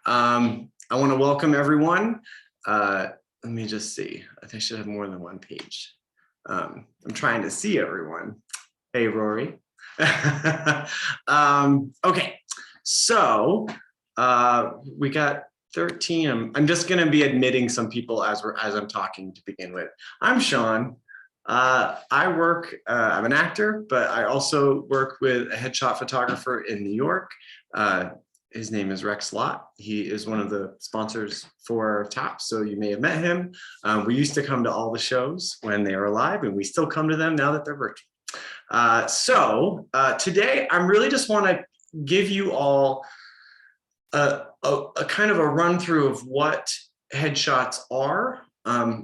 I want to welcome everyone. Let me just see. I think I should have more than one page. I'm trying to see everyone. Hey, Rory. Okay, so we got 13. I'm just going to be admitting some people as I'm talking to begin with. I'm Shawn. I'm an actor, but I also work with a headshot photographer in New York. His name is Rex Lott. He is one of the sponsors for TOP, so you may have met him. We used to come to all the shows when they were live, and we still come to them now that they're virtual. Today, I really just want to give you all a kind of a run through of what headshots are,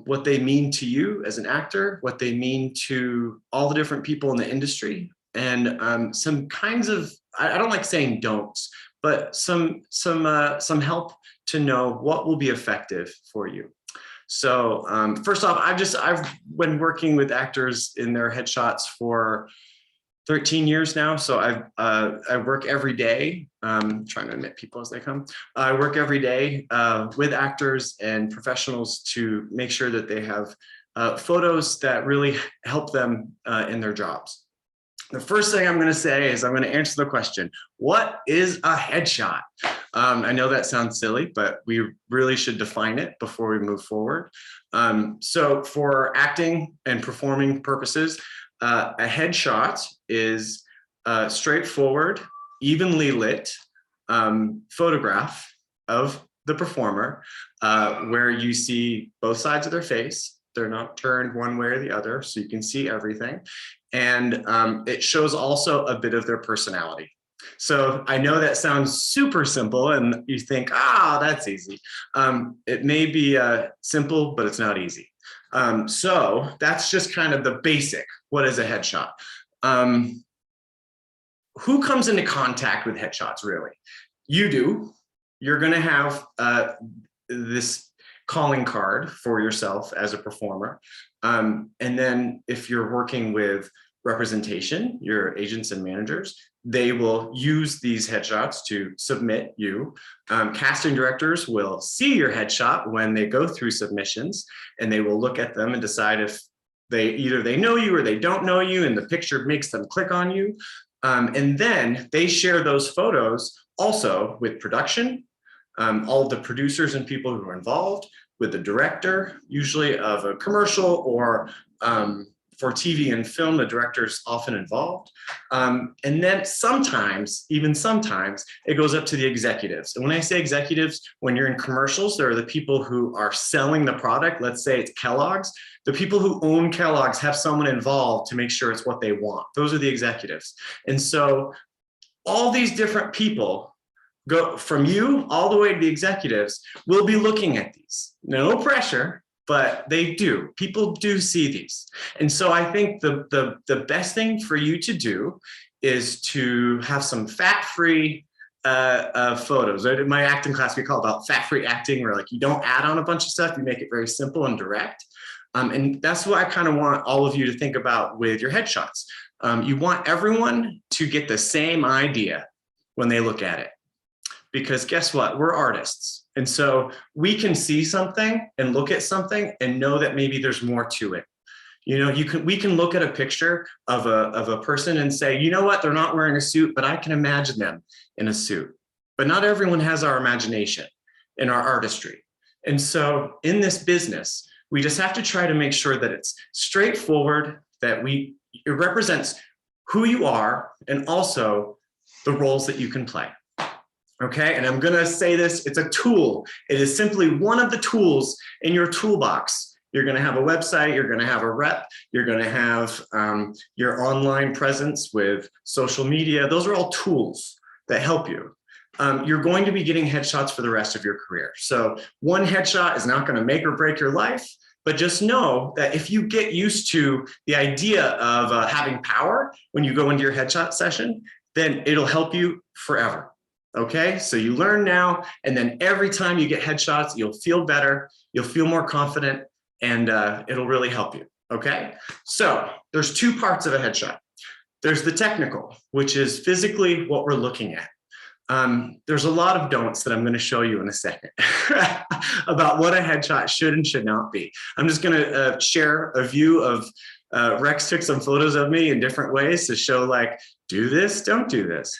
what they mean to you as an actor, what they mean to all the different people in the industry, and some kinds of, I don't like saying don'ts, but some help to know what will be effective for you. So first off, I've been working with actors in their headshots for 13 years now. So I work every day, trying to admit people as they come. I work every day with actors and professionals to make sure that they have photos that really help them in their jobs. The first thing I'm going to say is I'm going to answer the question, what is a headshot? I know that sounds silly, but we really should define it before we move forward. So for acting and performing purposes, a headshot is a straightforward, evenly lit photograph of the performer where you see both sides of their face. They're not turned one way or the other, so you can see everything. And it shows also a bit of their personality. So I know that sounds super simple and you think, that's easy. It may be simple, but it's not easy. So that's just kind of the basic. What is a headshot? Who comes into contact with headshots, really? You do. You're going to have this calling card for yourself as a performer. And then if you're working with representation, your agents and managers, they will use these headshots to submit you. Casting directors will see your headshot when they go through submissions, and they will look at them and decide if either they know you or they don't know you, and the picture makes them click on you. And then they share those photos also with production, all of the producers and people who are involved, with the director, usually of a commercial, or for TV and film, the director's often involved. And then sometimes, even sometimes, it goes up to the executives. And when I say executives, when you're in commercials, there are the people who are selling the product. Let's say it's Kellogg's. The people who own Kellogg's have someone involved to make sure it's what they want. Those are the executives. And so all these different people, go from you all the way to the executives, will be looking at these. No pressure, but they do. People do see these. And so I think the best thing for you to do is to have some fat-free photos. In my acting class, we call it about fat-free acting, where like you don't add on a bunch of stuff, you make it very simple and direct. And that's what I kind of want all of you to think about with your headshots. You want everyone to get the same idea when they look at it. Because guess what? We're artists. And so we can see something and look at something and know that maybe there's more to it. You know, we can look at a picture of a person and say, you know what, they're not wearing a suit, but I can imagine them in a suit. But not everyone has our imagination and our artistry. And so in this business, we just have to try to make sure that it's straightforward, that it represents who you are and also the roles that you can play. Okay, and I'm gonna say this, it's a tool. It is simply one of the tools in your toolbox. You're gonna have a website, you're gonna have a rep, you're gonna have your online presence with social media. Those are all tools that help you. You're going to be getting headshots for the rest of your career. So one headshot is not gonna make or break your life, but just know that if you get used to the idea of having power when you go into your headshot session, then it'll help you forever. Okay, so you learn now, and then every time you get headshots, you'll feel better, you'll feel more confident, and it'll really help you. Okay, so there's two parts of a headshot. There's the technical, which is physically what we're looking at. There's a lot of don'ts that I'm going to show you in a second about what a headshot should and should not be. I'm just going to share a view of Rex took some photos of me in different ways to show like, do this, don't do this.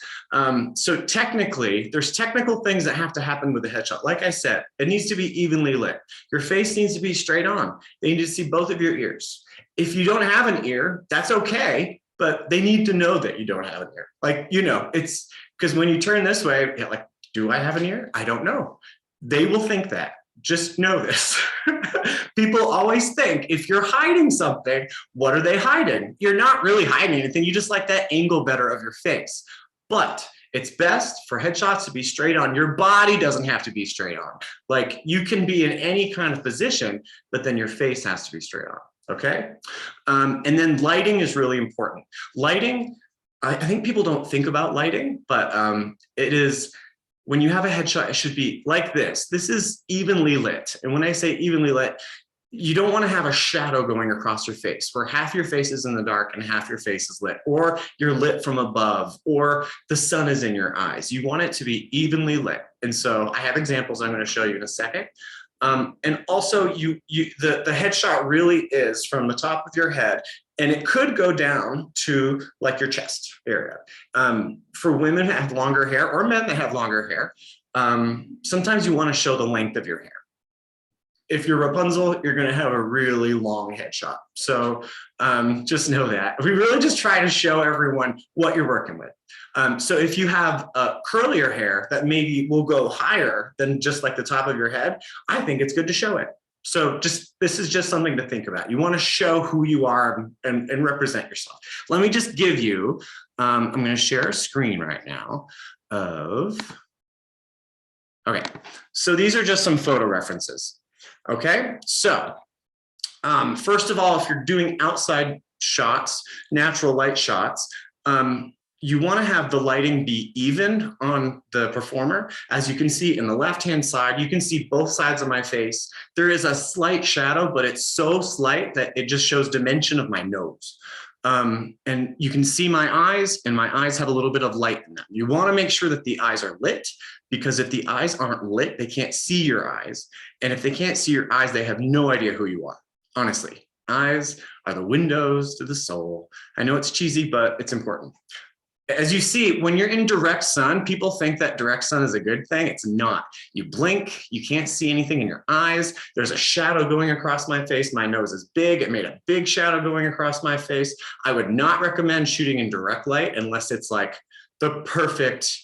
So technically, there's technical things that have to happen with the headshot. Like I said, it needs to be evenly lit. Your face needs to be straight on. They need to see both of your ears. If you don't have an ear, that's okay, but they need to know that you don't have an ear. Like, you know, it's because when you turn this way, you're like, do I have an ear? I don't know. They will think that. Just know this. People always think if you're hiding something, what are they hiding? You're not really hiding anything. You just like that angle better of your face. But it's best for headshots to be straight on. Your body doesn't have to be straight on. Like you can be in any kind of position, but then your face has to be straight on. Okay. And then lighting is really important. Lighting, I think people don't think about lighting, but it is, when you have a headshot, it should be like this. This is evenly lit. And when I say evenly lit, you don't want to have a shadow going across your face where half your face is in the dark and half your face is lit, or you're lit from above, or the sun is in your eyes. You want it to be evenly lit. And so I have examples I'm going to show you in a second. And also the headshot really is from the top of your head, and it could go down to like your chest area. For women that have longer hair or men that have longer hair, sometimes you want to show the length of your hair. If you're Rapunzel, you're going to have a really long headshot. So just know that. We really just try to show everyone what you're working with. So if you have curlier hair that maybe will go higher than just like the top of your head, I think it's good to show it. So this is just something to think about. You want to show who you are and represent yourself. Let me just give you, I'm going to share a screen right now of, okay. So these are just some photo references. Okay, so first of all, if you're doing outside shots, natural light shots, you want to have the lighting be even on the performer. As you can see in the left-hand side, you can see both sides of my face. There is a slight shadow, but it's so slight that it just shows dimension of my nose. And you can see my eyes, and my eyes have a little bit of light in them. You want to make sure that the eyes are lit, because if the eyes aren't lit, they can't see your eyes. And if they can't see your eyes, they have no idea who you are. Honestly, eyes are the windows to the soul. I know it's cheesy, but it's important. As you see, when you're in direct sun, people think that direct sun is a good thing. It's not. You blink, you can't see anything in your eyes. There's a shadow going across my face. My nose is big. It made a big shadow going across my face. I would not recommend shooting in direct light unless it's like the perfect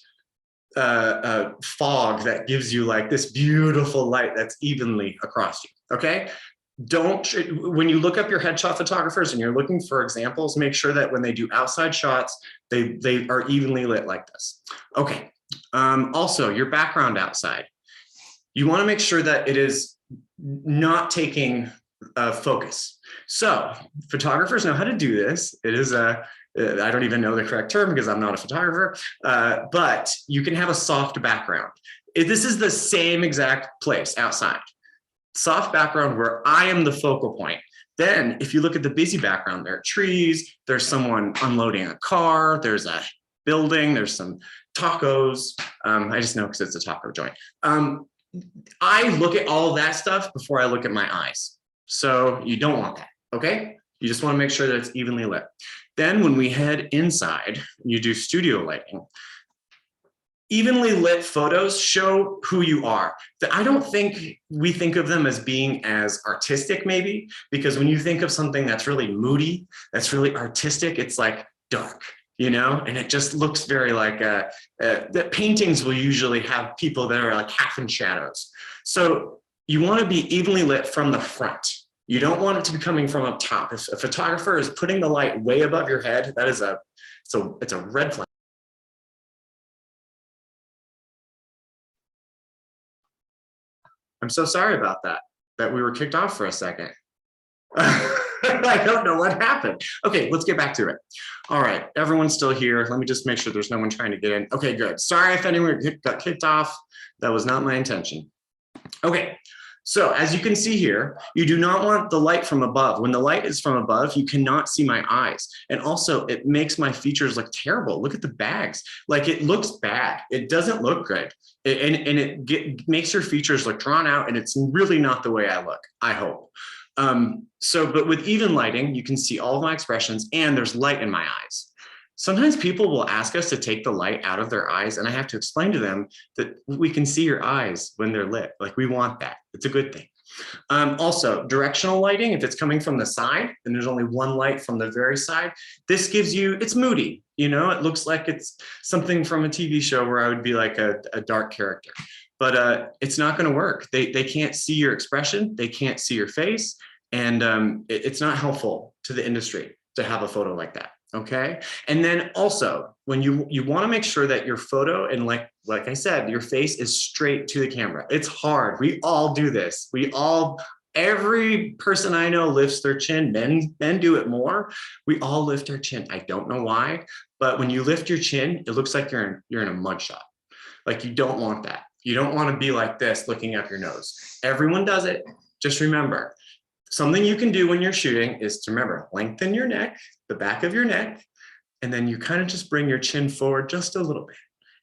fog that gives you like this beautiful light that's evenly across you. Okay. When you look up your headshot photographers and you're looking for examples, make sure that when they do outside shots, they are evenly lit like this. Okay. Also, your background outside, you want to make sure that it is not taking focus. So photographers know how to do this. It is I don't even know the correct term because I'm not a photographer, but you can have a soft background. This is the same exact place outside. Soft background where I am the focal point. Then if you look at the busy background, there are trees, there's someone unloading a car, there's a building, there's some tacos. I just know because it's a taco joint. I look at all of that stuff before I look at my eyes. So you don't want that, okay? You just want to make sure that it's evenly lit. Then when we head inside, you do studio lighting. Evenly lit photos show who you are. I don't think we think of them as being as artistic maybe, because when you think of something that's really moody, that's really artistic, it's like dark, you know, and it just looks very like, the paintings will usually have people that are like half in shadows. So you want to be evenly lit from the front. You don't want it to be coming from up top. If a photographer is putting the light way above your head, that is it's a red flag. I'm so sorry about that we were kicked off for a second. I don't know what happened. Okay, let's get back to it. All right, everyone's still here. Let me just make sure there's no one trying to get in. Okay, good. Sorry if anyone got kicked off. That was not my intention. Okay, So as you can see here, you do not want the light from above. When the light is from above, you cannot see my eyes. And also it makes my features look terrible. Look at the bags. Like it looks bad. It doesn't look good. It makes your features look drawn out, and it's really not the way I look, I hope. But with even lighting, you can see all of my expressions and there's light in my eyes. Sometimes people will ask us to take the light out of their eyes, and I have to explain to them that we can see your eyes when they're lit. Like we want that. It's a good thing. Also, directional lighting, if it's coming from the side and there's only one light from the very side, this gives you, it's moody. You know, it looks like it's something from a TV show where I would be like a dark character. But it's not going to work. They can't see your expression. They can't see your face. And it's not helpful to the industry to have a photo like that. Okay. And then also when you want to make sure that your photo, and like I said, your face is straight to the camera. It's hard. We all do this. Every person I know lifts their chin. Men do it more. We all lift our chin. I don't know why, but when you lift your chin, it looks like you're in a mug shot. Like you don't want that. You don't want to be like this looking up your nose. Everyone does it. Just remember, something you can do when you're shooting is to remember, lengthen your neck, the back of your neck, and then you kind of just bring your chin forward just a little bit.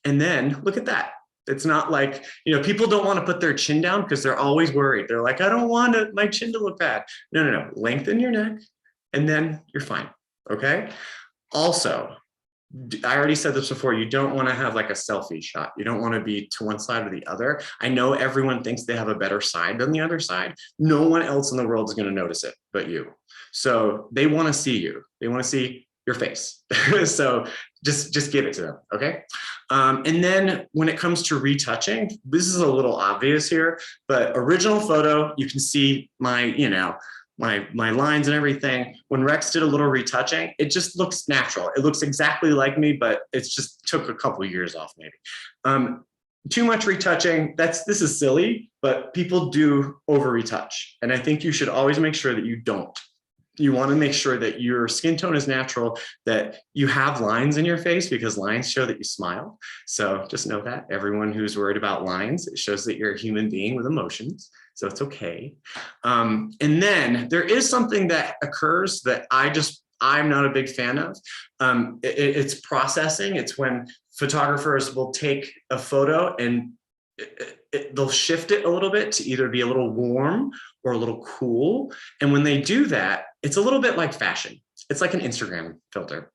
And then look at that. It's not like, people don't want to put their chin down because they're always worried. They're like, I don't want my chin to look bad. No. Lengthen your neck and then you're fine. Okay. Also, I already said this before, you don't want to have like a selfie shot. You don't want to be to one side or the other. I know everyone thinks they have a better side than the other side. No one else in the world is going to notice it but you. So they want to see you. They want to see your face. So just give it to them. Okay. And then when it comes to retouching, this is a little obvious here, but original photo, you can see my lines and everything. When Rex did a little retouching, it just looks natural. It looks exactly like me, but it's just took a couple of years off maybe. Too much retouching, this is silly, but people do over retouch. And I think you should always make sure that you don't. You want to make sure that your skin tone is natural, that you have lines in your face because lines show that you smile. So just know that everyone who's worried about lines, it shows that you're a human being with emotions. So it's okay. And then there is something that occurs that I'm not a big fan of. It's processing. It's when photographers will take a photo and they'll shift it a little bit to either be a little warm or a little cool. And when they do that, it's a little bit like fashion. It's like an Instagram filter.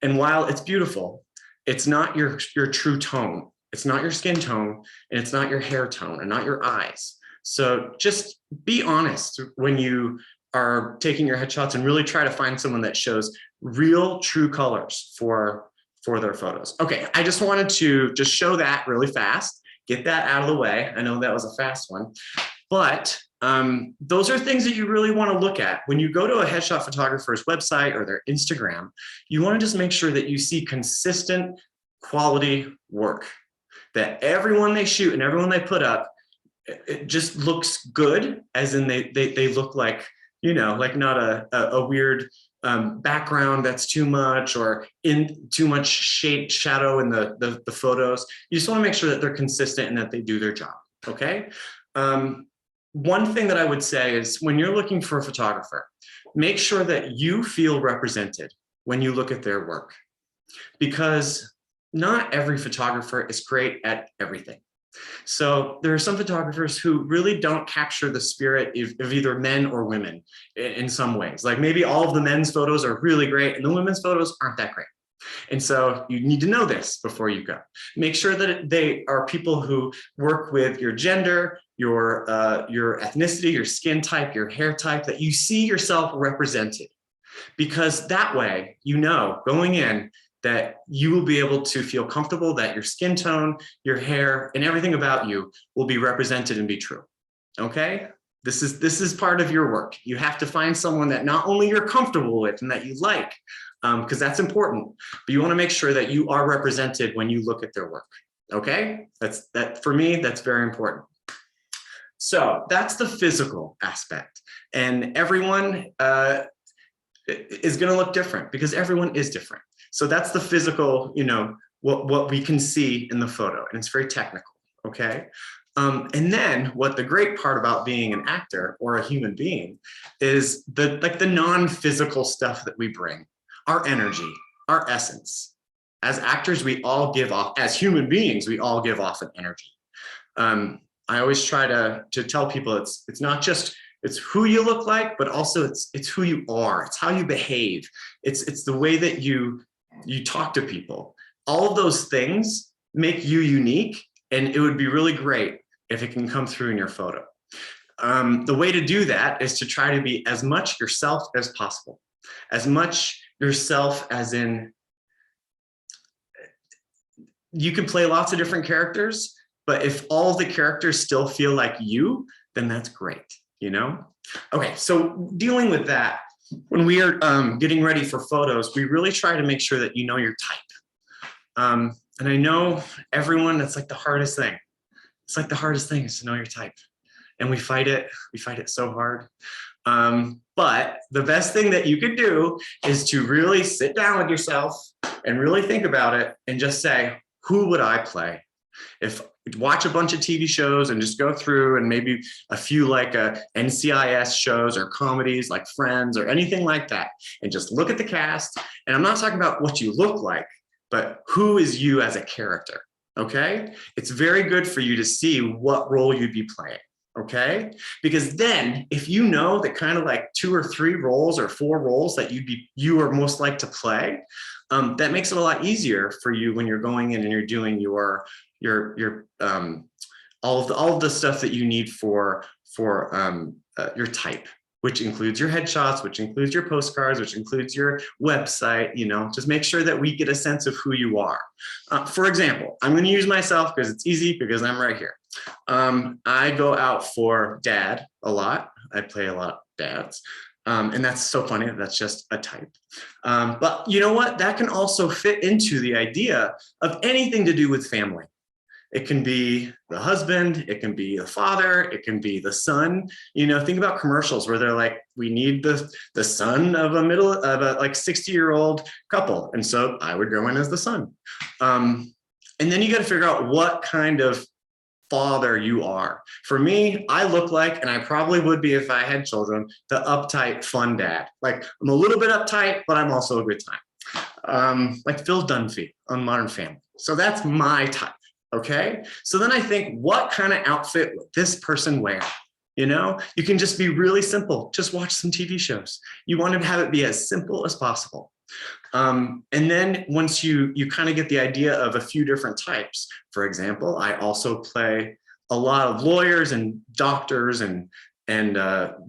And while it's beautiful, it's not your true tone. It's not your skin tone, and it's not your hair tone, and not your eyes. So just be honest when you are taking your headshots and really try to find someone that shows real, true colors for their photos. Okay, I just wanted to just show that really fast, get that out of the way. I know that was a fast one, but those are things that you really want to look at. When you go to a headshot photographer's website or their Instagram, you want to just make sure that you see consistent quality work, that everyone they shoot and everyone they put up, it just looks good, as in they look like, like not a weird background that's too much or in too much shadow in the photos. You just want to make sure that they're consistent and that they do their job. Okay. One thing that I would say is when you're looking for a photographer, make sure that you feel represented when you look at their work, because not every photographer is great at everything. So there are some photographers who really don't capture the spirit of either men or women in some ways. Like maybe all of the men's photos are really great and the women's photos aren't that great. And so you need to know this before you go. Make sure that they are people who work with your gender, your ethnicity, your skin type, your hair type, that you see yourself represented. Because that way, going in, that you will be able to feel comfortable that your skin tone, your hair, and everything about you will be represented and be true. Okay? This is part of your work. You have to find someone that not only you're comfortable with and that you like, because that's important, but you want to make sure that you are represented when you look at their work. Okay? For me, that's very important. So that's the physical aspect. And everyone is going to look different because everyone is different. So that's the physical, what we can see in the photo, and it's very technical. Okay. And then what the great part about being an actor or a human being is the non-physical stuff that we bring, our energy, our essence. As actors, we all give off, as human beings, we all give off an energy. I always try to tell people it's not just it's who you look like, but also it's who you are. It's how you behave. It's the way that you talk to people. All of those things make you unique, and it would be really great if it can come through in your photo. The way to do that is to try to be as much yourself as possible, as much yourself as in, you can play lots of different characters, but if all of the characters still feel like you, then that's great, you know? Okay, so dealing with that, when we are getting ready for photos, we really try to make sure that you know your type. And I know everyone, it's like the hardest thing. It's like the hardest thing is to know your type. And we fight it so hard. But the best thing that you could do is to really sit down with yourself and really think about it and just say, who would I play? If watch a bunch of TV shows and just go through and maybe a few like NCIS shows or comedies like Friends or anything like that, and just look at the cast. And I'm not talking about what you look like, but who is you as a character, okay? It's very good for you to see what role you'd be playing, okay? Because then if you know that kind of like 2 or 3 roles or 4 roles that you are most like to play, that makes it a lot easier for you when you're going in and you're doing your all of the stuff that you need for your type, which includes your headshots, which includes your postcards, which includes your website. You know, just make sure that we get a sense of who you are. For example, I'm going to use myself because it's easy because I'm right here. I go out for dad a lot. I play a lot of dads. And that's so funny. That's just a type. But you know what? That can also fit into the idea of anything to do with family. It can be the husband, it can be the father, it can be the son. You know, think about commercials where they're like, we need the son of a like 60-year-old couple. And so I would go in as the son. And then you got to figure out what kind of father you are. For me, I look like, and I probably would be if I had children, the uptight, fun dad. Like I'm a little bit uptight, but I'm also a good time. Like Phil Dunphy on Modern Family. So that's my type. Okay. So then I think, what kind of outfit would this person wear? You know, you can just be really simple. Just watch some TV shows. You want to have it be as simple as possible. And then once you kind of get the idea of a few different types, for example, I also play a lot of lawyers and doctors and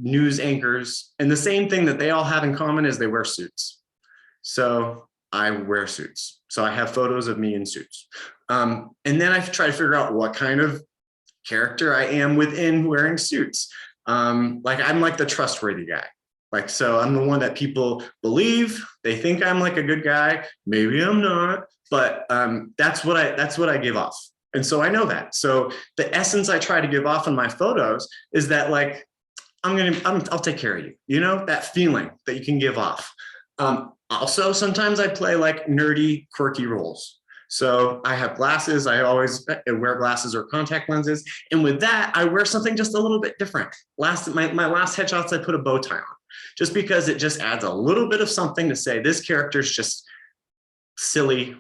news anchors. And the same thing that they all have in common is they wear suits. So I wear suits. So I have photos of me in suits. And then I try to figure out what kind of character I am within wearing suits. Like I'm like the trustworthy guy. Like, so I'm the one that people believe. They think I'm like a good guy. Maybe I'm not, but that's what I give off. And so I know that. So the essence I try to give off in my photos is that like, I'll take care of you. You know, that feeling that you can give off. Also, sometimes I play like nerdy, quirky roles. So I have glasses. I always wear glasses or contact lenses. And with that, I wear something just a little bit different. My last headshots, I put a bow tie on just because it just adds a little bit of something to say this character is just silly,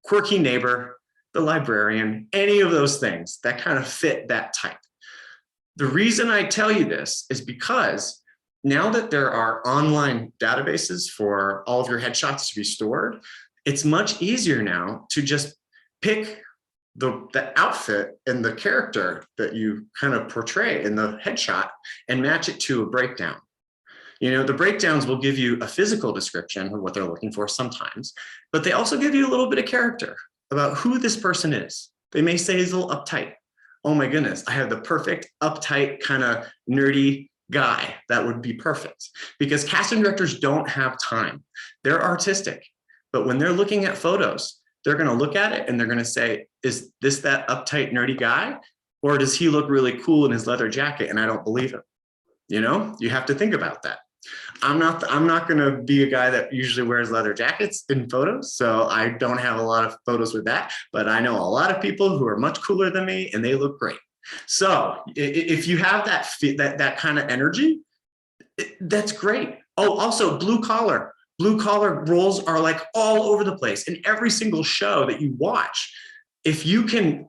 quirky neighbor, the librarian, any of those things that kind of fit that type. The reason I tell you this is because now that there are online databases for all of your headshots to be stored, it's much easier now to just pick the outfit and the character that you kind of portray in the headshot and match it to a breakdown. You know, the breakdowns will give you a physical description of what they're looking for sometimes, but they also give you a little bit of character about who this person is. They may say he's a little uptight. Oh my goodness, I have the perfect uptight kind of nerdy guy. That would be perfect, because casting directors don't have time. They're artistic, but when they're looking at photos, they're going to look at it and they're going to say, is this that uptight nerdy guy? Or does he look really cool in his leather jacket and I don't believe him? You know, you have to think about that. I'm not going to be a guy that usually wears leather jackets in photos. So I don't have a lot of photos with that, but I know a lot of people who are much cooler than me and they look great. So if you have that kind of energy, that's great. Oh, also blue collar. Blue collar roles are like all over the place in every single show that you watch. If you can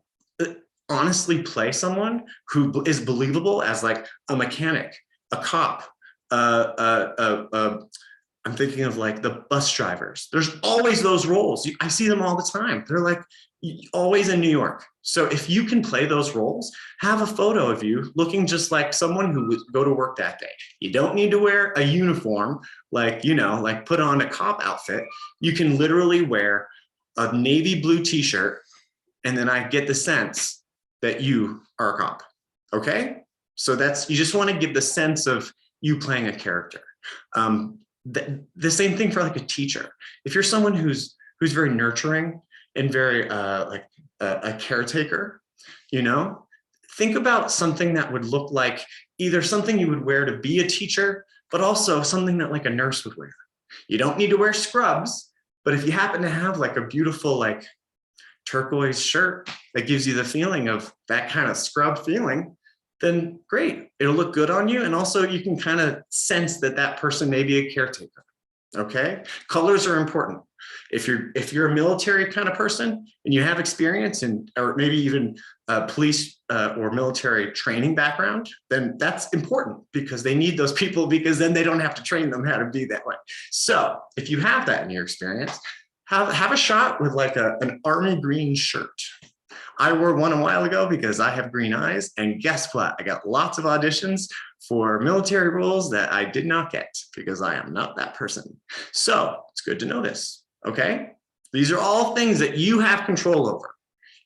honestly play someone who is believable as like a mechanic, a cop, I'm thinking of like the bus drivers. There's always those roles. I see them all the time. They're like always in New York. So if you can play those roles, have a photo of you looking just like someone who would go to work that day. You don't need to wear a uniform, like, you know, like put on a cop outfit. You can literally wear a navy blue t-shirt, and then I get the sense that you are a cop. Okay? So that's, you just want to give the sense of you playing a character. The same thing for like a teacher. If you're someone who's very nurturing and very like a caretaker, you know, think about something that would look like either something you would wear to be a teacher, but also something that like a nurse would wear. You don't need to wear scrubs, but if you happen to have like a beautiful like turquoise shirt that gives you the feeling of that kind of scrub feeling, then great, it'll look good on you. And also you can kind of sense that that person may be a caretaker. Okay, colors are important. If you're a military kind of person and you have experience in, or maybe even police or military training background, then that's important because they need those people, because then they don't have to train them how to be that way. So if you have that in your experience, have a shot with like an army green shirt. I wore one a while ago because I have green eyes, and guess what? I got lots of auditions for military roles that I did not get because I am not that person. So it's good to know this, okay? These are all things that you have control over.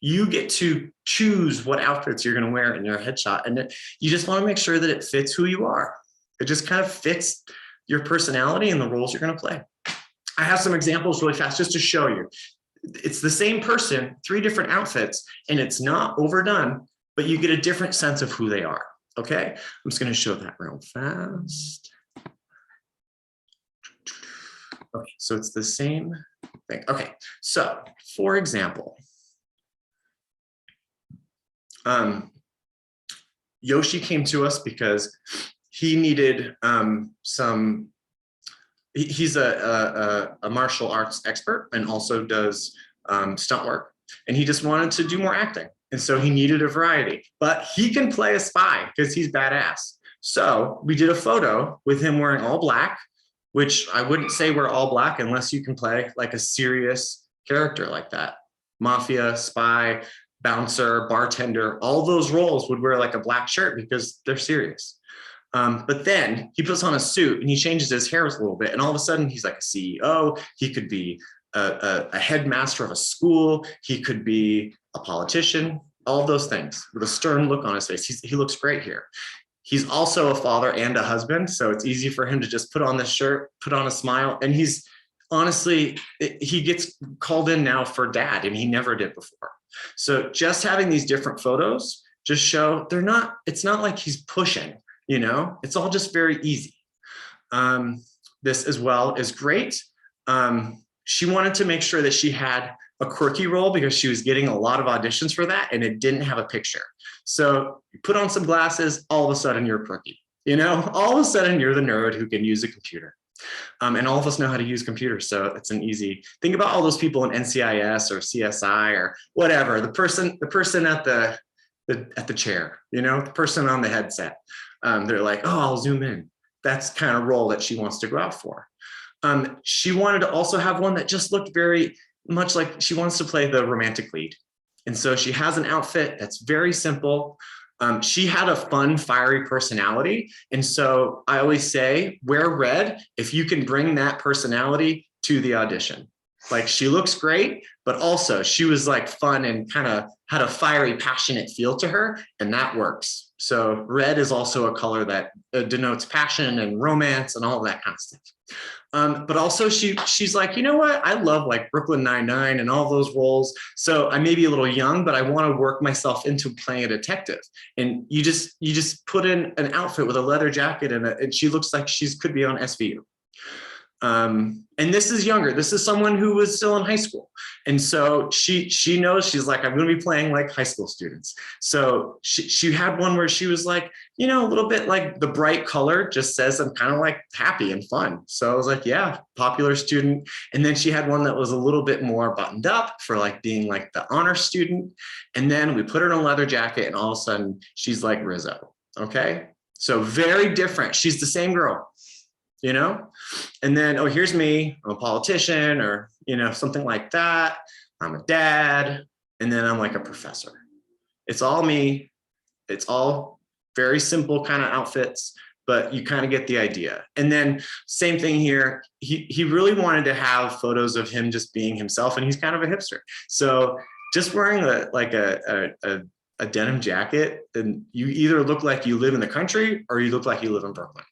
You get to choose what outfits you're gonna wear in your headshot, and you just wanna make sure that it fits who you are. It just kind of fits your personality and the roles you're gonna play. I have some examples really fast just to show you. It's the same person, 3 different outfits, and it's not overdone, but you get a different sense of who they are, okay? I'm just gonna show that real fast. Okay, so it's the same thing. Okay, so for example, Yoshi came to us because he needed he's a martial arts expert and also does stunt work. And he just wanted to do more acting. And so he needed a variety, but he can play a spy because he's badass. So we did a photo with him wearing all black, which I wouldn't say we're all black unless you can play like a serious character like that. Mafia, spy, bouncer, bartender, all those roles would wear like a black shirt because they're serious. But then he puts on a suit and he changes his hair a little bit, and all of a sudden he's like a CEO. He could be a headmaster of a school. He could be a politician, all those things with a stern look on his face. He looks great here. He's also a father and a husband, so it's easy for him to just put on this shirt, put on a smile, and he's honestly, he gets called in now for dad, and he never did before. So just having these different photos just show it's not like he's pushing. You know, it's all just very easy. This as well is great. She wanted to make sure that she had a quirky role because she was getting a lot of auditions for that, and it didn't have a picture. So you put on some glasses, all of a sudden you're quirky. You know, all of a sudden you're the nerd who can use a computer. And all of us know how to use computers, so it's an easy, think about all those people in NCIS or CSI or whatever, the person at the chair, you know, the person on the headset. They're like, oh, I'll zoom in. That's the kind of role that she wants to go out for. She wanted to also have one that just looked very much like she wants to play the romantic lead. And so she has an outfit that's very simple. She had a fun, fiery personality. And so I always say, wear red if you can bring that personality to the audition. Like, she looks great, but also she was like fun and kind of had a fiery, passionate feel to her, and that works. So red is also a color that denotes passion and romance and all of that kind of stuff. But also she's like, you know what? I love like Brooklyn Nine-Nine and all those roles. So I may be a little young, but I want to work myself into playing a detective. And you just put in an outfit with a leather jacket and she looks like she could be on SVU. And this is younger. This is someone who was still in high school. And so she knows, she's like, I'm going to be playing like high school students. So she had one where she was like, you know, a little bit like the bright color just says I'm kind of like happy and fun. So I was like, yeah, popular student. And then she had one that was a little bit more buttoned up for like being like the honor student. And then we put her in a leather jacket and all of a sudden she's like Rizzo. Okay. So very different. She's the same girl, you know? And then, oh, here's me, I'm a politician, or, you know, something like that. I'm a dad. And then I'm like a professor. It's all me. It's all very simple kind of outfits, but you kind of get the idea. And then same thing here. He really wanted to have photos of him just being himself, and he's kind of a hipster. So just wearing a denim jacket, then you either look like you live in the country or you look like you live in Brooklyn.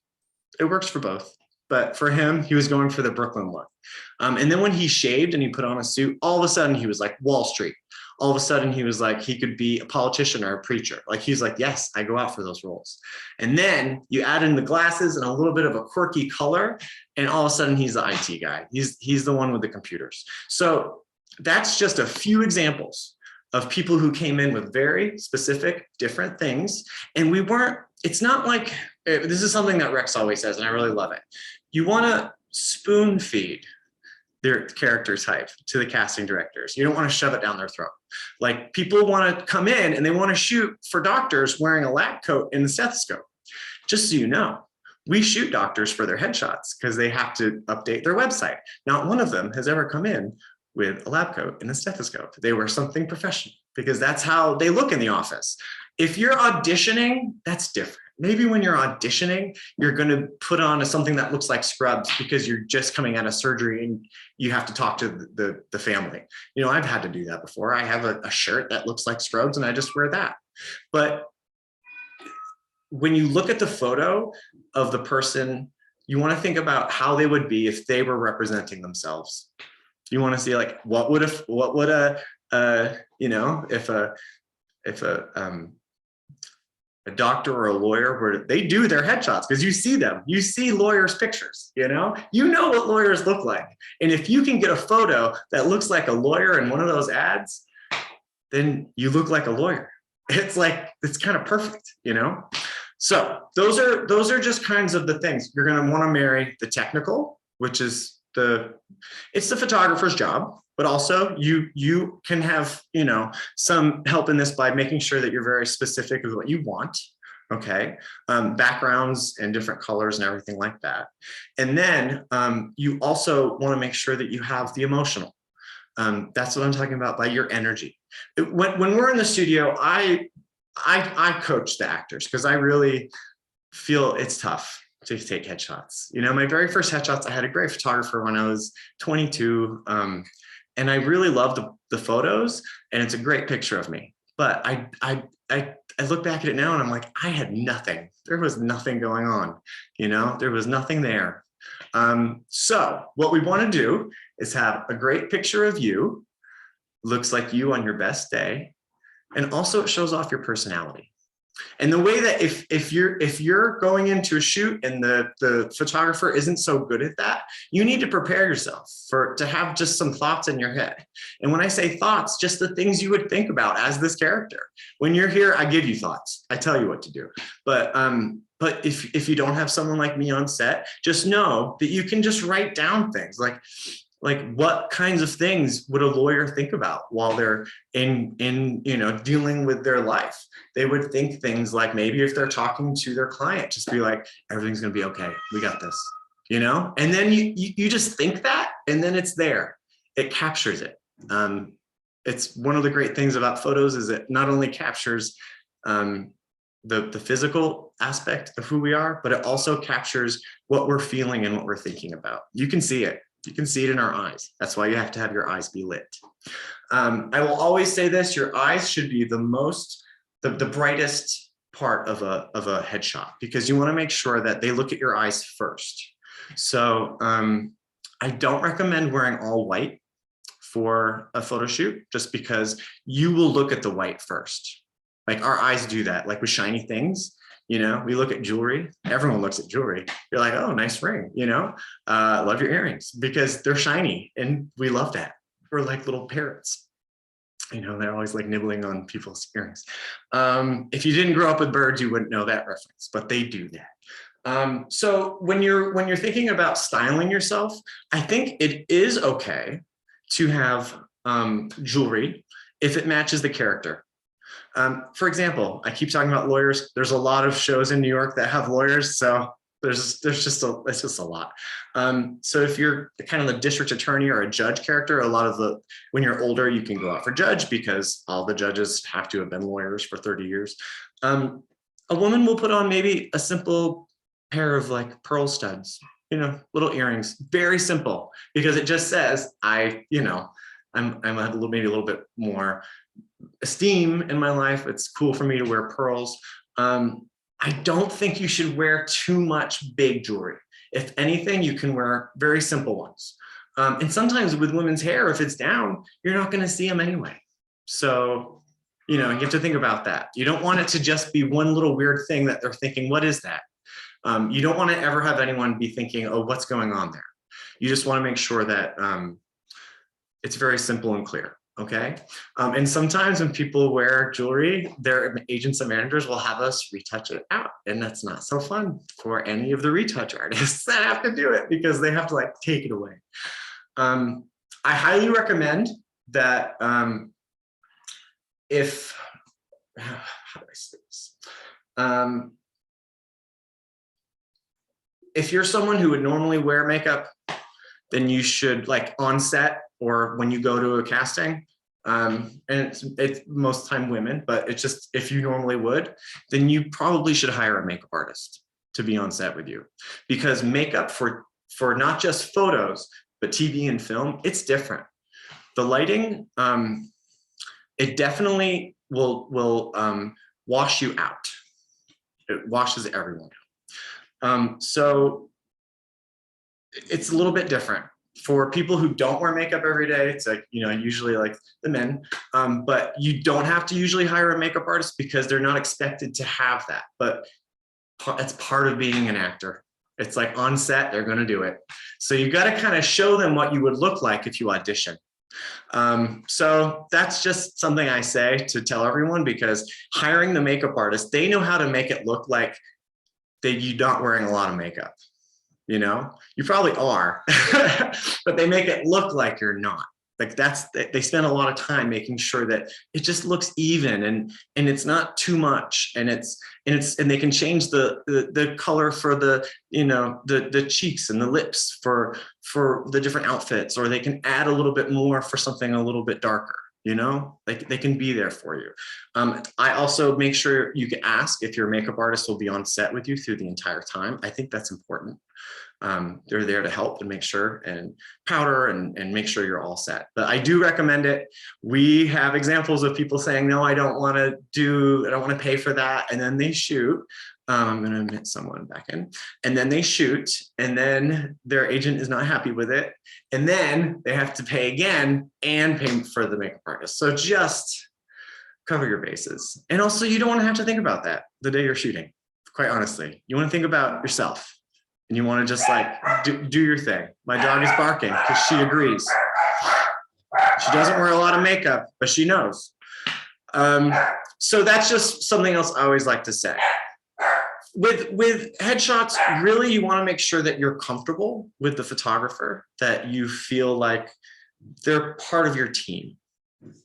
It works for both. But for him, he was going for the Brooklyn look. And then when he shaved and he put on a suit, all of a sudden he was like Wall Street. All of a sudden he was like, he could be a politician or a preacher. Like he's like, yes, I go out for those roles. And then you add in the glasses and a little bit of a quirky color, and all of a sudden he's the IT guy. He's the one with the computers. So that's just a few examples of people who came in with very specific, different things. And we weren't, it's not like, this is something that Rex always says, and I really love it. You want to spoon feed their character type to the casting directors. You don't want to shove it down their throat. Like people want to come in and they want to shoot for doctors wearing a lab coat and a stethoscope. Just so you know, we shoot doctors for their headshots because they have to update their website. Not one of them has ever come in with a lab coat and a stethoscope. They wear something professional because that's how they look in the office. If you're auditioning, that's different. Maybe when you're auditioning, you're going to put on something that looks like scrubs because you're just coming out of surgery and you have to talk to the family. You know, I've had to do that before. I have a shirt that looks like scrubs and I just wear that. But when you look at the photo of the person, you want to think about how they would be if they were representing themselves. You want to see like, what would you know, if a doctor or a lawyer where they do their headshots, because you see them, you see lawyers' pictures, you know what lawyers look like. And if you can get a photo that looks like a lawyer in one of those ads, then you look like a lawyer. It's like, it's kind of perfect, you know? So those are just kinds of the things. You're going to want to marry the technical, which is it's the photographer's job, but also you can have, you know, some help in this by making sure that you're very specific with what you want. Okay. Backgrounds and different colors and everything like that. And then you also want to make sure that you have the emotional. That's what I'm talking about by your energy. When we're in the studio, I coach the actors because I really feel it's tough to take headshots. You know, my very first headshots, I had a great photographer when I was 22. And I really loved the photos, and it's a great picture of me. But I look back at it now and I'm like, I had nothing. There was nothing going on. You know, there was nothing there. So what we want to do is have a great picture of you, looks like you on your best day. And also it shows off your personality. And the way that if you're going into a shoot and the photographer isn't so good at that, you need to prepare yourself to have just some thoughts in your head. And when I say thoughts, just the things you would think about as this character. When you're here, I give you thoughts. I tell you what to do. But if you don't have someone like me on set, just know that you can just write down things like what kinds of things would a lawyer think about while they're in you know, dealing with their life. They would think things like, maybe if they're talking to their client, just be like, everything's going to be okay. We got this, you know? And then you just think that, and then it's there. It captures it. It's one of the great things about photos is it not only captures the physical aspect of who we are, but it also captures what we're feeling and what we're thinking about. You can see it. You can see it in our eyes. That's why you have to have your eyes be lit. I will always say this, your eyes should be the brightest part of a headshot, because you want to make sure that they look at your eyes first. So I don't recommend wearing all white for a photo shoot, just because you will look at the white first. Like our eyes do that, like with shiny things. You know, we look at jewelry. Everyone looks at jewelry. You're like, oh, nice ring. You know, love your earrings because they're shiny, and we love that. We're like little parrots. You know, they're always like nibbling on people's earrings. If you didn't grow up with birds, you wouldn't know that reference, but they do that. So when you're thinking about styling yourself, I think it is okay to have jewelry if it matches the character. For example, I keep talking about lawyers. There's a lot of shows in New York that have lawyers, so it's just a lot. So if you're kind of the district attorney or a judge character, when you're older, you can go out for judge because all the judges have to have been lawyers for 30 years. A woman will put on maybe a simple pair of like pearl studs, you know, little earrings, very simple, because it just says I'm maybe a little bit more esteem in my life. It's cool for me to wear pearls. I don't think you should wear too much big jewelry. If anything, you can wear very simple ones. And sometimes with women's hair, if it's down, you're not going to see them anyway. So, you know, you have to think about that. You don't want it to just be one little weird thing that they're thinking, what is that? You don't want to ever have anyone be thinking, oh, what's going on there? You just want to make sure that it's very simple and clear. Okay. And sometimes when people wear jewelry, their agents and managers will have us retouch it out. And that's not so fun for any of the retouch artists that have to do it because they have to like take it away. I highly recommend that how do I say this? If you're someone who would normally wear makeup, then you should, like on set or when you go to a casting, and it's most time women, but it's just, if you normally would, then you probably should hire a makeup artist to be on set with you, because makeup for not just photos, but TV and film, it's different. The lighting, it definitely will wash you out. It washes everyone out. So it's a little bit different. For people who don't wear makeup every day, it's like, you know, usually like the men, but you don't have to usually hire a makeup artist because they're not expected to have that. But it's part of being an actor. It's like on set, they're going to do it. So you got to kind of show them what you would look like if you audition. So that's just something I say to tell everyone, because hiring the makeup artist, they know how to make it look like you're not wearing a lot of makeup. You know, you probably are, but they make it look like you're not. Like they spend a lot of time making sure that it just looks even and it's not too much, and they can change the color for the cheeks and the lips for the different outfits, or they can add a little bit more for something a little bit darker. You know, like they can be there for you. I also make sure you can ask if your makeup artist will be on set with you through the entire time. I think that's important. They're there to help and make sure, and powder and make sure you're all set. But I do recommend it. We have examples of people saying, no, I don't want to pay for that. And then they shoot. I'm going to admit someone back in, and then they shoot, and then their agent is not happy with it. And then they have to pay again and pay for the makeup artist. So just cover your bases. And also, you don't want to have to think about that the day you're shooting, quite honestly. You want to think about yourself, and you want to just like do your thing. My dog is barking because she agrees. She doesn't wear a lot of makeup, but she knows. So that's just something else I always like to say. With headshots, really, you want to make sure that you're comfortable with the photographer, that you feel like they're part of your team.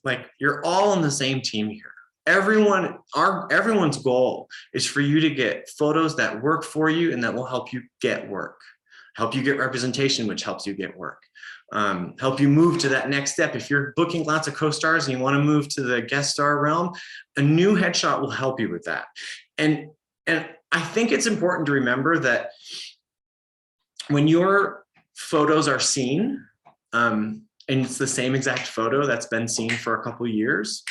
Like you're all on the same team here. Everyone's goal is for you to get photos that work for you and that will help you get work, help you get representation, which helps you get work, help you move to that next step. If you're booking lots of co-stars and you want to move to the guest star realm, a new headshot will help you with that. And I think it's important to remember that when your photos are seen, and it's the same exact photo that's been seen for a couple of years,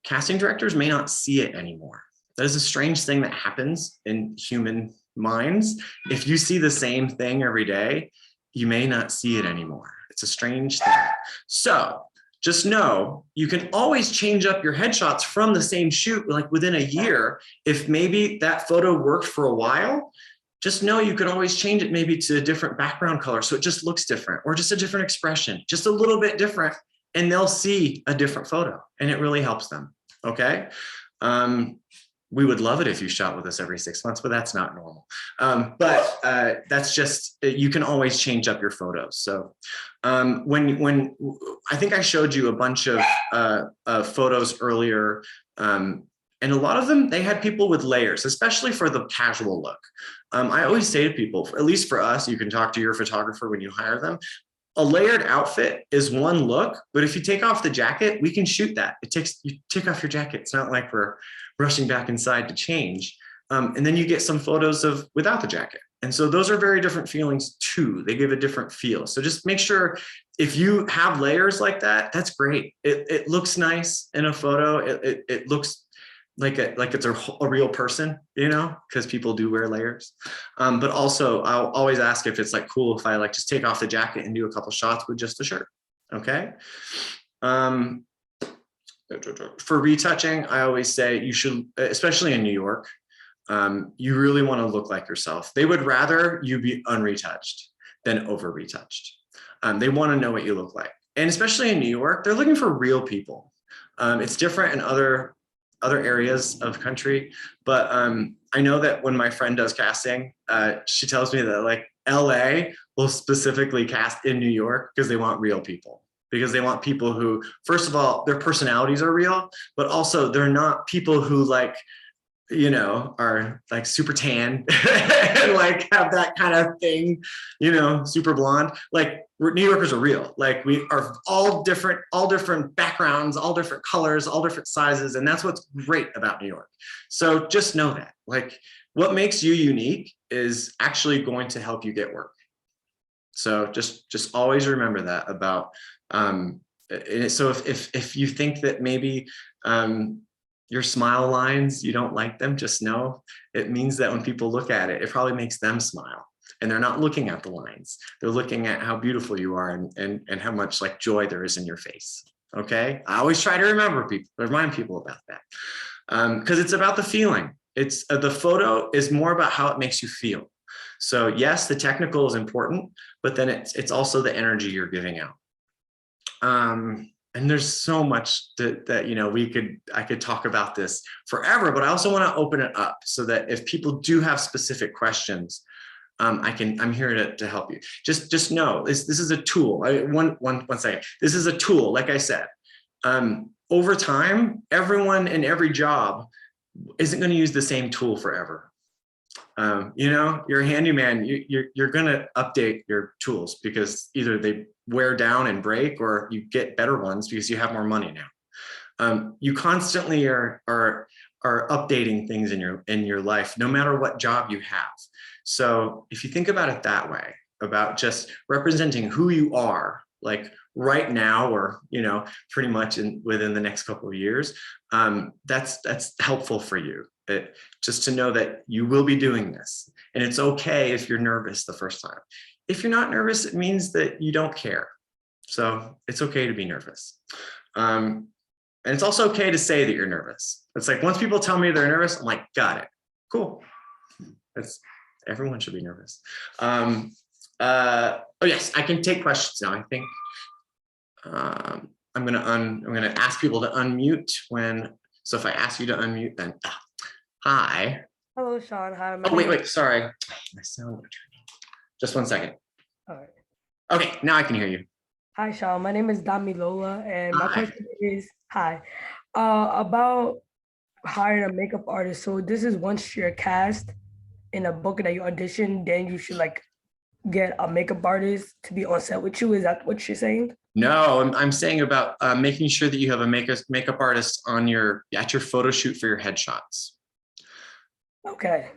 casting directors may not see it anymore. That is a strange thing that happens in human minds. If you see the same thing every day, you may not see it anymore. It's a strange thing. So just know you can always change up your headshots from the same shoot, like within a year. If maybe that photo worked for a while, just know you could always change it maybe to a different background color so it just looks different, or just a different expression, just a little bit different, and they'll see a different photo, and it really helps them, okay? We would love it if you shot with us every 6 months, but that's not normal. That's just, you can always change up your photos. So when I think I showed you a bunch of photos earlier, and a lot of them, they had people with layers, especially for the casual look. I always say to people, at least for us, you can talk to your photographer when you hire them. A layered outfit is one look, but if you take off the jacket, we can shoot that. You take off your jacket. It's not like we're rushing back inside to change. And then you get some photos of without the jacket. And so those are very different feelings too. They give a different feel. So just make sure if you have layers like that, that's great. It looks nice in a photo. It looks like it's a real person, you know, because people do wear layers. But also I'll always ask if it's like cool if I like just take off the jacket and do a couple shots with just the shirt, okay? For retouching, I always say you should, especially in New York, you really want to look like yourself. They would rather you be unretouched than over retouched. They want to know what you look like. And especially in New York, they're looking for real people. It's different in other areas of country, but I know that when my friend does casting, she tells me that like LA will specifically cast in New York because they want real people, because they want people who, first of all, their personalities are real, but also they're not people who like, you know, are like super tan and like have that kind of thing, you know, super blonde. Like New Yorkers are real. Like we are all different backgrounds, all different colors, all different sizes. And that's what's great about New York. So just know that like what makes you unique is actually going to help you get work. So just always remember that about, so if you think that maybe, your smile lines, you don't like them, just know it means that when people look at it, it probably makes them smile. And they're not looking at the lines. They're looking at how beautiful you are and how much like joy there is in your face. Okay. I always try to remind people about that. Because it's about the feeling. It's the photo is more about how it makes you feel. So yes, the technical is important, but then it's also the energy you're giving out. And there's so much that you know, I could talk about this forever, but I also want to open it up so that if people do have specific questions, I'm here to help you. Just know this is a tool. One second. This is a tool. Like I said, over time, everyone in every job isn't going to use the same tool forever. You know, you're a handyman, you're going to update your tools because either they wear down and break or you get better ones because you have more money now. You constantly are updating things in your life, no matter what job you have. So if you think about it that way, about just representing who you are, like right now, or, you know, pretty much within the next couple of years, that's helpful for you. Just to know that you will be doing this, and it's okay if you're nervous the first time. If you're not nervous, it means that you don't care. So it's okay to be nervous. And it's also okay to say that you're nervous. It's like, once people tell me they're nervous, I'm like, got it, cool. Everyone should be nervous. Oh yes, I can take questions now. I think I'm gonna ask people to unmute so if I ask you to unmute, then hi. Hello, Shawn. Hi. Oh, wait, sorry. My sound. Just 1 second. All right. Okay, now I can hear you. Hi, Shawn. My name is Damilola, and my question is, about hiring a makeup artist. So this is once you're cast in a book that you audition, then you should like get a makeup artist to be on set with you. Is that what you're saying? No, I'm saying about making sure that you have a makeup artist at your photo shoot for your headshots. Okay.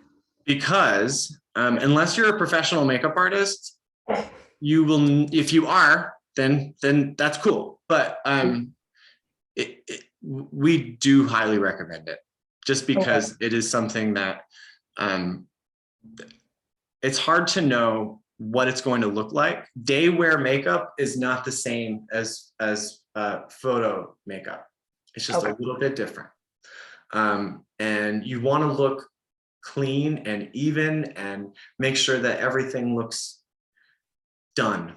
Because unless you're a professional makeup artist, you will. If you are, then that's cool. But we do highly recommend it, just because it is something that it's hard to know what it's going to look like. Day wear makeup is not the same as photo makeup. It's just a little bit different. And you want to look clean and even and make sure that everything looks done.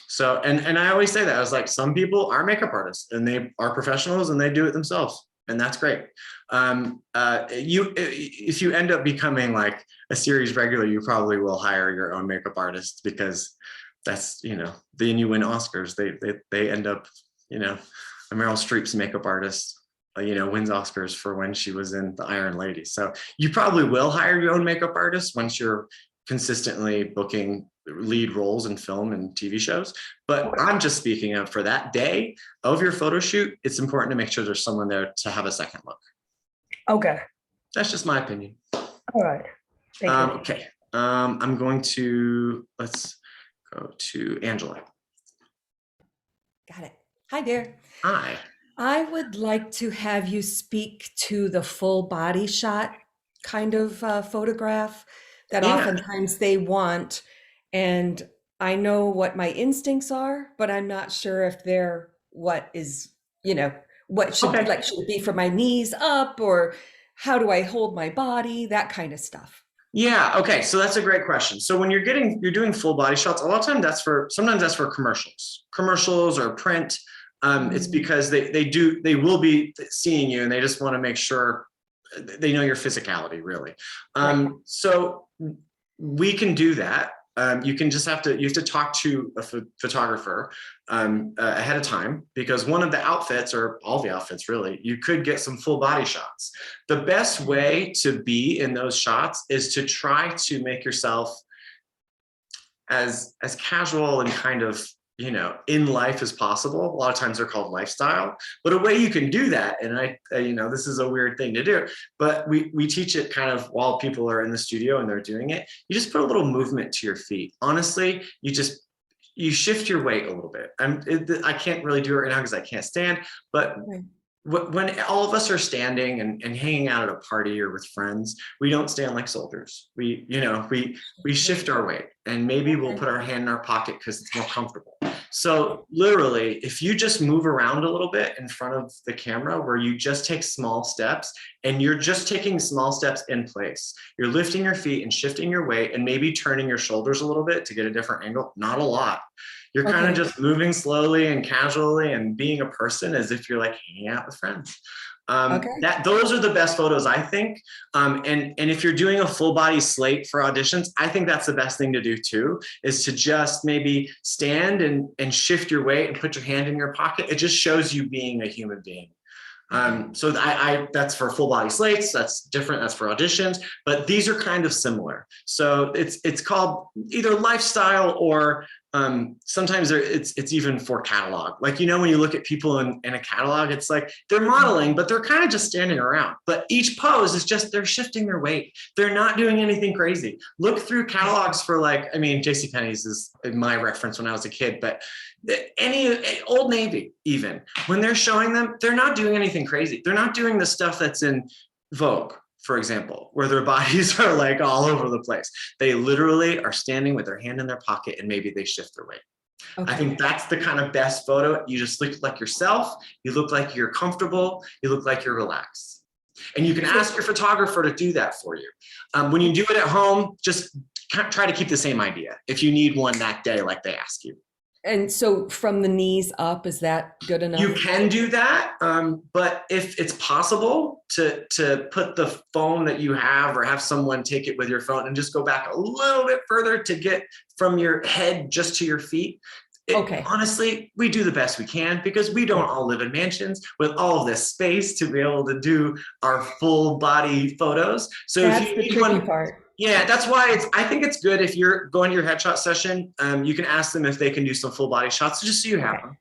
So, and I always say that, I was like, some people are makeup artists and they are professionals and they do it themselves. And that's great. If you end up becoming like a series regular, you probably will hire your own makeup artist, because that's, you know, then you win Oscars. They end up, you know, Meryl Streep's makeup artist, you know, wins Oscars for when she was in The Iron Lady. So you probably will hire your own makeup artist once you're consistently booking lead roles in film and TV shows. But I'm just speaking of, for that day of your photo shoot, it's important to make sure there's someone there to have a second look. Okay. That's just my opinion. All right. Thank you. Okay. I'm going to, let's go to Angela. Got it. Hi there. Hi. I would like to have you speak to the full body shot kind of photograph that oftentimes they want. And I know what my instincts are, but I'm not sure if they're what is, you know, what should be like, should it be from my knees up, or how do I hold my body, that kind of stuff. Yeah. Okay. So that's a great question. So when you're doing full body shots, a lot of times sometimes that's for commercials or print. It's because they will be seeing you and they just want to make sure they know your physicality, really. So we can do that. You have to talk to a photographer ahead of time, because one of the outfits, or all the outfits really, you could get some full body shots. The best way to be in those shots is to try to make yourself as casual and kind of, you know, in life as possible. A lot of times they're called lifestyle, but a way you can do that, and you know, this is a weird thing to do, but we teach it kind of while people are in the studio and they're doing it. You just put a little movement to your feet. Honestly, you shift your weight a little bit. I can't really do it right now because I can't stand, but when all of us are standing and hanging out at a party or with friends, we don't stand like soldiers. We shift our weight, and maybe we'll put our hand in our pocket because it's more comfortable. So literally, if you just move around a little bit in front of the camera, where you just take small steps, and you're just taking small steps in place, you're lifting your feet and shifting your weight and maybe turning your shoulders a little bit to get a different angle, not a lot. You're kind of just moving slowly and casually and being a person as if you're like hanging out with friends. Those are the best photos, I think. And if you're doing a full body slate for auditions, I think that's the best thing to do too, is to just maybe stand and shift your weight and put your hand in your pocket. It just shows you being a human being. So that's for full body slates. That's different. That's for auditions, but these are kind of similar. So it's called either lifestyle, or sometimes it's even for catalog. Like, you know, when you look at people in a catalog, it's like they're modeling, but they're kind of just standing around. But each pose is just, they're shifting their weight. They're not doing anything crazy. Look through catalogs for, like, I mean, JCPenney's is my reference when I was a kid, but any Old Navy, even when they're showing them, they're not doing anything crazy. They're not doing the stuff that's in Vogue, for example, where their bodies are like all over the place. They literally are standing with their hand in their pocket, and maybe they shift their weight. I think that's the kind of best photo. You just look like yourself. You look like you're comfortable. You look like you're relaxed. And you can ask your photographer to do that for you. When you do it at home, just try to keep the same idea. If you need one that day, like they ask you. And so from the knees up, is that good enough? You can do that, but if it's possible to put the phone that you have, or have someone take it with your phone and just go back a little bit further to get from your head just to your feet. Honestly, we do the best we can, because we don't all live in mansions with all of this space to be able to do our full body photos. So that's if you the need tricky one, part. yeah, that's why I think it's good if you're going to your headshot session, you can ask them if they can do some full body shots, just so you have them.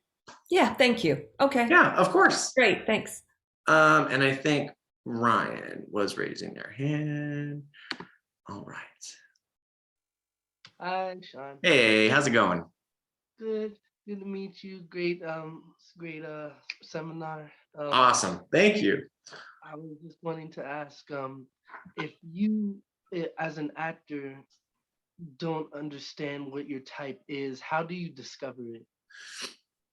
Yeah, thank you. Okay. Yeah, of course. Great, thanks. And I think Ryan was raising their hand. All right. Hi, Shawn. Hey, how's it going? Good. Good to meet you. Great, great seminar. Awesome. Thank you. I was just wanting to ask, if you, as an actor, don't understand what your type is, how do you discover it?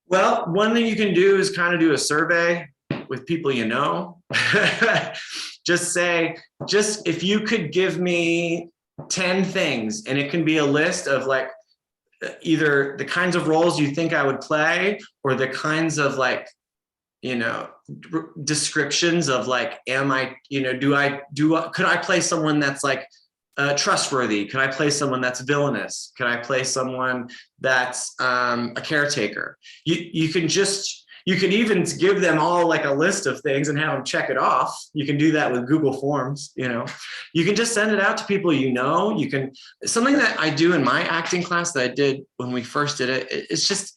Well, one thing you can do is kind of do a survey with people you know. Just say, just if you could give me 10 things, and it can be a list of like either the kinds of roles you think I would play or the kinds of like, you know, descriptions of like, am I, you know, could I play someone that's like trustworthy? Could I play someone that's villainous? Could I play someone that's a caretaker? You can even give them all like a list of things and have them check it off. You can do that with Google Forms, you know. You can just send it out to people you know. You can, something that I do in my acting class that I did when we first did it, it's just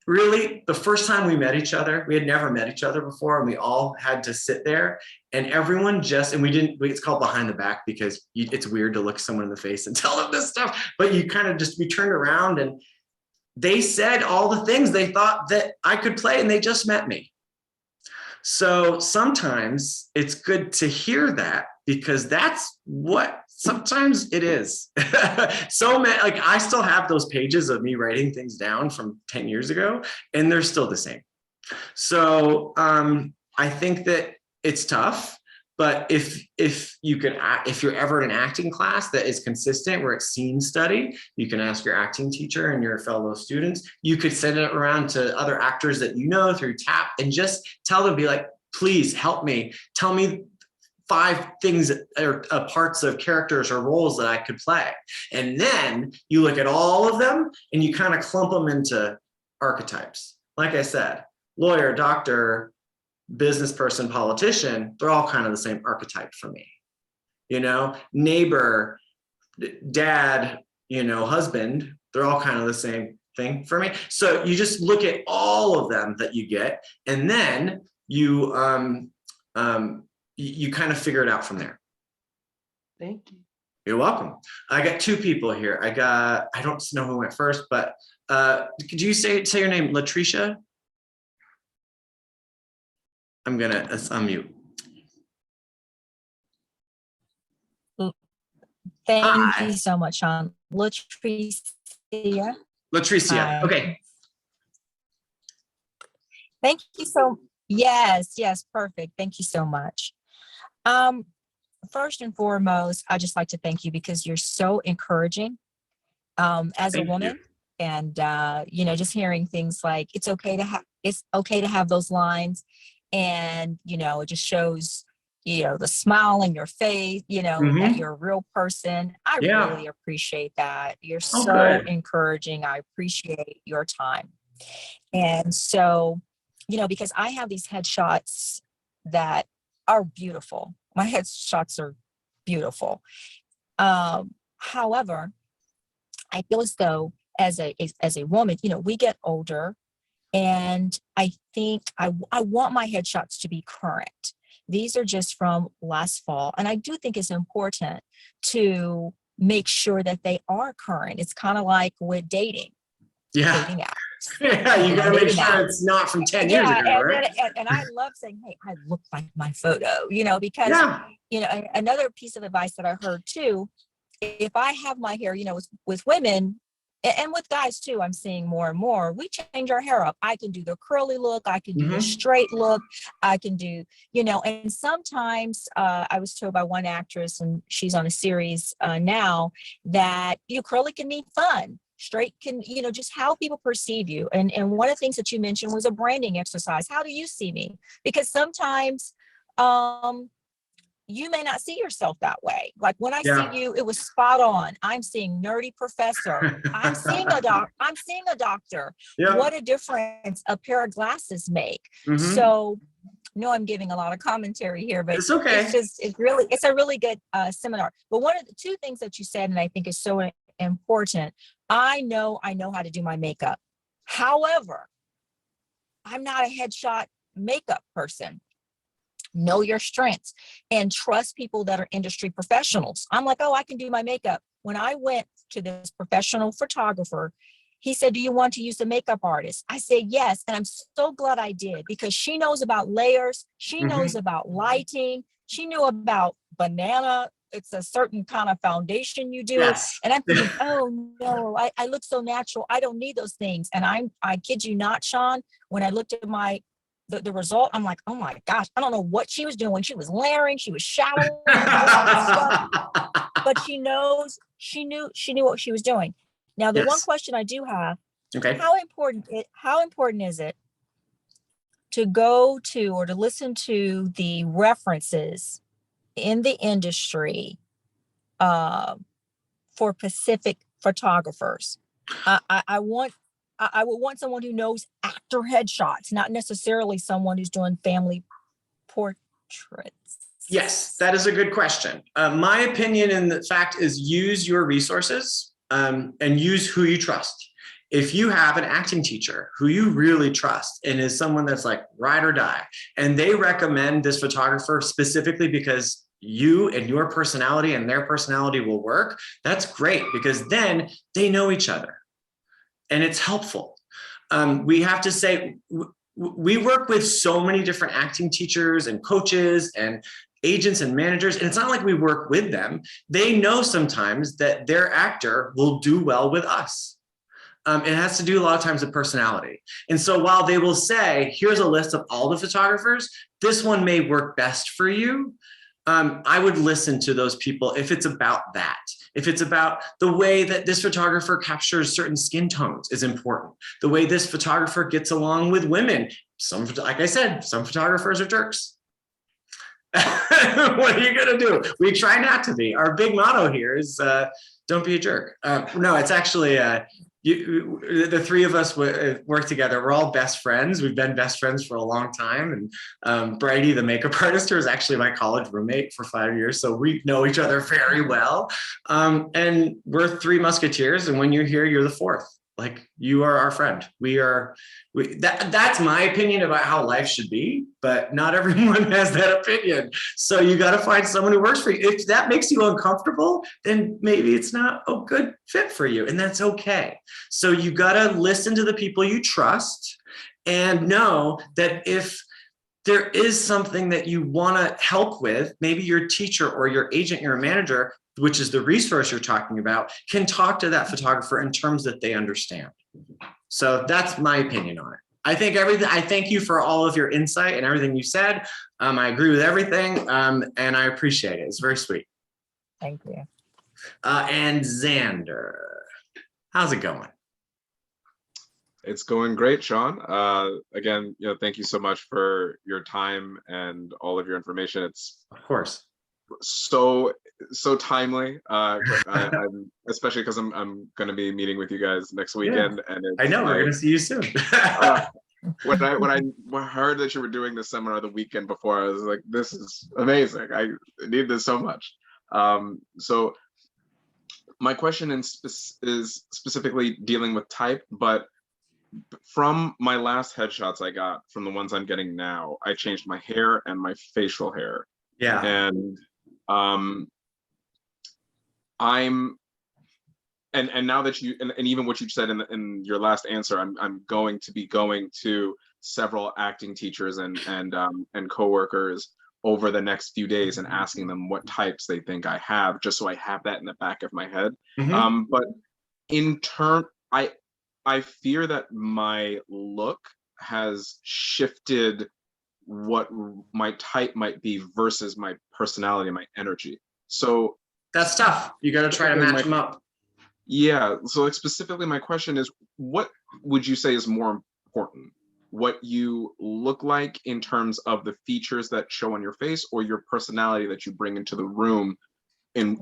really the first time we met each other, we had never met each other before, and we all had to sit there and everyone just, and it's called behind the back because it's weird to look someone in the face and tell them this stuff, but you kind of just, we turned around and they said all the things they thought that I could play, and they just met me. So sometimes it's good to hear that, because that's what sometimes it is. So many, like I still have those pages of me writing things down from 10 years ago, and they're still the same. So I think that it's tough, but if you're ever in an acting class that is consistent, where it's scene study, you can ask your acting teacher and your fellow students. You could send it around to other actors that you know through TAP and just tell them, be like, please help me. Tell me 5 things or parts of characters or roles that I could play. And then you look at all of them and you kind of clump them into archetypes. Like I said, lawyer, doctor, business person, politician, they're all kind of the same archetype for me. You know, neighbor, dad, you know, husband, they're all kind of the same thing for me. So you just look at all of them that you get, and then you kind of figure it out from there. Thank you. You're welcome. I got 2 people here. I don't know who went first, but could you say your name, Latricia? I'm gonna unmute. Thank Hi. you so much, Shawn. Latricia. Latricia. Okay. Thank you so. Yes, perfect. Thank you so much. First and foremost, I just like to thank you because you're so encouraging as a woman, and you know, just hearing things like it's okay to have those lines, and you know, it just shows, you know, the smile in your face, you know, that you're a real person. I really appreciate that. You're so encouraging. I appreciate your time. And so, you know, because I have these headshots that are beautiful. My headshots are beautiful. However, I feel as though as a woman, you know, we get older, and I think I want my headshots to be current. These are just from last fall. And I do think it's important to make sure that they are current. It's kind of like with dating. Dating apps. Yeah, you gotta make sure it's not from 10 years ago, right? And I love saying, hey, I look like my photo, you know, because, you know, another piece of advice that I heard too, if I have my hair, you know, with women and with guys too, I'm seeing more and more, we change our hair up. I can do the curly look. I can do the straight look. I can do, you know, and sometimes I was told by one actress, and she's on a series now, that, you know, curly can mean fun. Straight can, you know, just how people perceive you. And one of the things that you mentioned was a branding exercise. How do you see me? Because sometimes you may not see yourself that way. Like when I see you, it was spot on. I'm seeing nerdy professor. I'm seeing a doctor. What a difference a pair of glasses make. So no, I'm giving a lot of commentary here, but it's okay. It's a really good seminar. But one of the 2 things that you said, and I think is so important, I know how to do my makeup. However, I'm not a headshot makeup person. Know your strengths and trust people that are industry professionals. I'm like, oh, I can do my makeup. When I went to this professional photographer, he said, do you want to use a makeup artist? I said, yes. And I'm so glad I did, because she knows about layers. She knows about lighting. She knew about banana it's a certain kind of foundation you do. Yes. And I'm thinking, oh no, I look so natural. I don't need those things. And I kid you not, Shawn, when I looked at the result, I'm like, oh my gosh, I don't know what she was doing. She was layering, she was shadowing, all this stuff. But she knew what she was doing. Now, the one Yes. question I do have, Okay. how important is it to go to or to listen to the references in the industry for Pacific photographers? I would want someone who knows actor headshots, not necessarily someone who's doing family portraits. Yes, that is a good question. My opinion in the fact is use your resources and use who you trust. If you have an acting teacher who you really trust and is someone that's like ride or die, and they recommend this photographer specifically because you and your personality and their personality will work, that's great, because then they know each other and it's helpful. We have to say, we work with so many different acting teachers and coaches and agents and managers, and it's not like we work with them. They know sometimes that their actor will do well with us. It has to do a lot of times with personality. And so while they will say, here's a list of all the photographers, this one may work best for you, I would listen to those people if it's about that. If it's about the way that this photographer captures certain skin tones is important. The way this photographer gets along with women. Like I said, some photographers are jerks. What are you gonna do? We try not to be. Our big motto here is don't be a jerk. No, it's actually the three of us work together. We're all best friends. We've been best friends for a long time. And Brady, the makeup artist, is actually my college roommate for 5 years. So we know each other very well. And we're three musketeers. And when you're here, you're the fourth. Like, you are our friend. That's my opinion about how life should be, but not everyone has that opinion. So you got to find someone who works for you. If that makes you uncomfortable, then maybe it's not a good fit for you, and that's okay. So you got to listen to the people you trust and know that if there is something that you want to help with, maybe your teacher or your agent, your manager, which is the resource you're talking about, can talk to that photographer in terms that they understand. So that's my opinion on it. I thank you for all of your insight and everything you said. I agree with everything, and I appreciate it. It's very sweet. Thank you. And Xander, how's it going? It's going great, Shawn. Again, thank you so much for your time and all of your information. It's Of course. so timely. I'm especially because I'm going to be meeting with you guys next weekend, and I know we're going to see you soon. when I heard that you were doing this seminar the weekend before, I was like, this is amazing. I need this so much. So my question is specifically dealing with type, but from my last headshots I got, from the ones I'm getting now, I changed my hair and my facial hair. Yeah. And and now that you and even what you said in your last answer, I'm going to be going to several acting teachers and coworkers over the next few days and asking them what types they think I have, just so I have that in the back of my head. Mm-hmm. But I fear that my look has shifted what my type might be versus my personality and my energy. So That's tough. You got to try to match them up. Yeah. So specifically, my question is, what would you say is more important? What you look like in terms of the features that show on your face, or your personality that you bring into the room in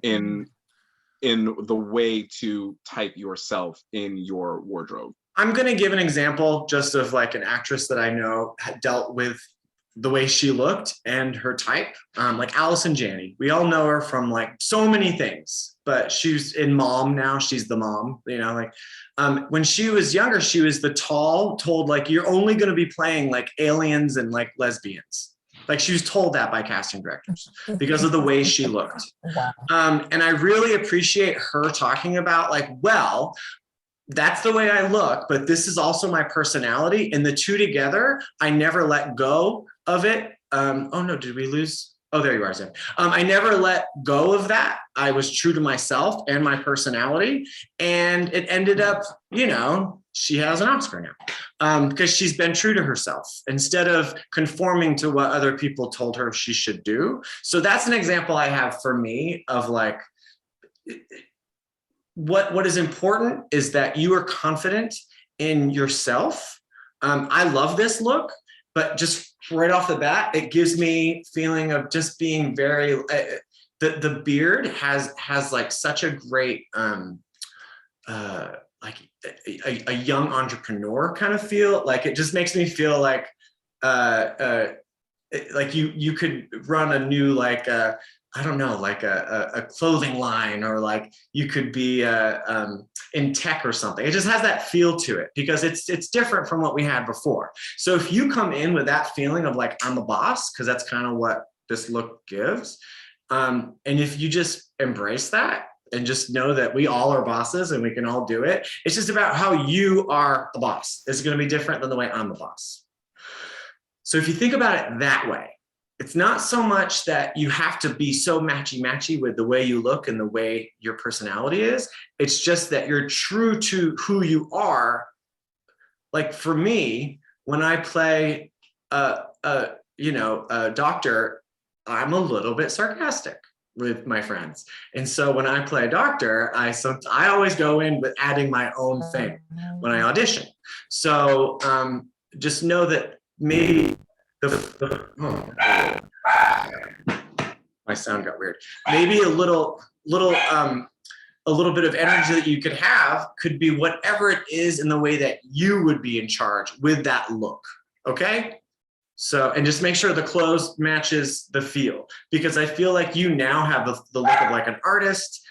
the way to type yourself in your wardrobe? I'm going to give an example just of like an actress that I know had dealt with the way she looked and her type, like Allison Janney. We all know her from like so many things, but she's in Mom now. She's the mom, when she was younger, she was the told like, you're only going to be playing like aliens and like lesbians. Like, she was told that by casting directors because of the way she looked. Wow. And I really appreciate her talking about like, well, that's the way I look, but this is also my personality. And the two together, I never let go of it. Oh no, did we lose Oh, there you are, Sam. I never let go of that. I was true to myself and my personality, and it ended up, you know, she has an Oscar now because she's been true to herself instead of conforming to what other people told her she should do. So that's an example I have for me of like, what is important is that you are confident in yourself. I love this look, but just right off the bat, it gives me feeling of just being very, the beard has like such a great, like a young entrepreneur kind of feel. Like it just makes me feel like you could run a new, like, I don't know, like a clothing line, or like you could be in tech or something. It just has that feel to it because it's different from what we had before. So if you come in with that feeling of like, I'm a boss, because that's kind of what this look gives. And if you just embrace that and just know that we all are bosses and we can all do it, it's just about how you are a boss. It's going to be different than the way I'm a boss. So if you think about it that way, it's not so much that you have to be so matchy-matchy with the way you look and the way your personality is. It's just that you're true to who you are. Like for me, when I play a doctor, I'm a little bit sarcastic with my friends. And so when I play a doctor, I always go in with adding my own thing when I audition. So just know that maybe my sound got weird. Maybe a little bit of energy that you could have could be whatever it is in the way that you would be in charge with that look. Okay. So, and just make sure the clothes matches the feel, because I feel like you now have the look of like an artist.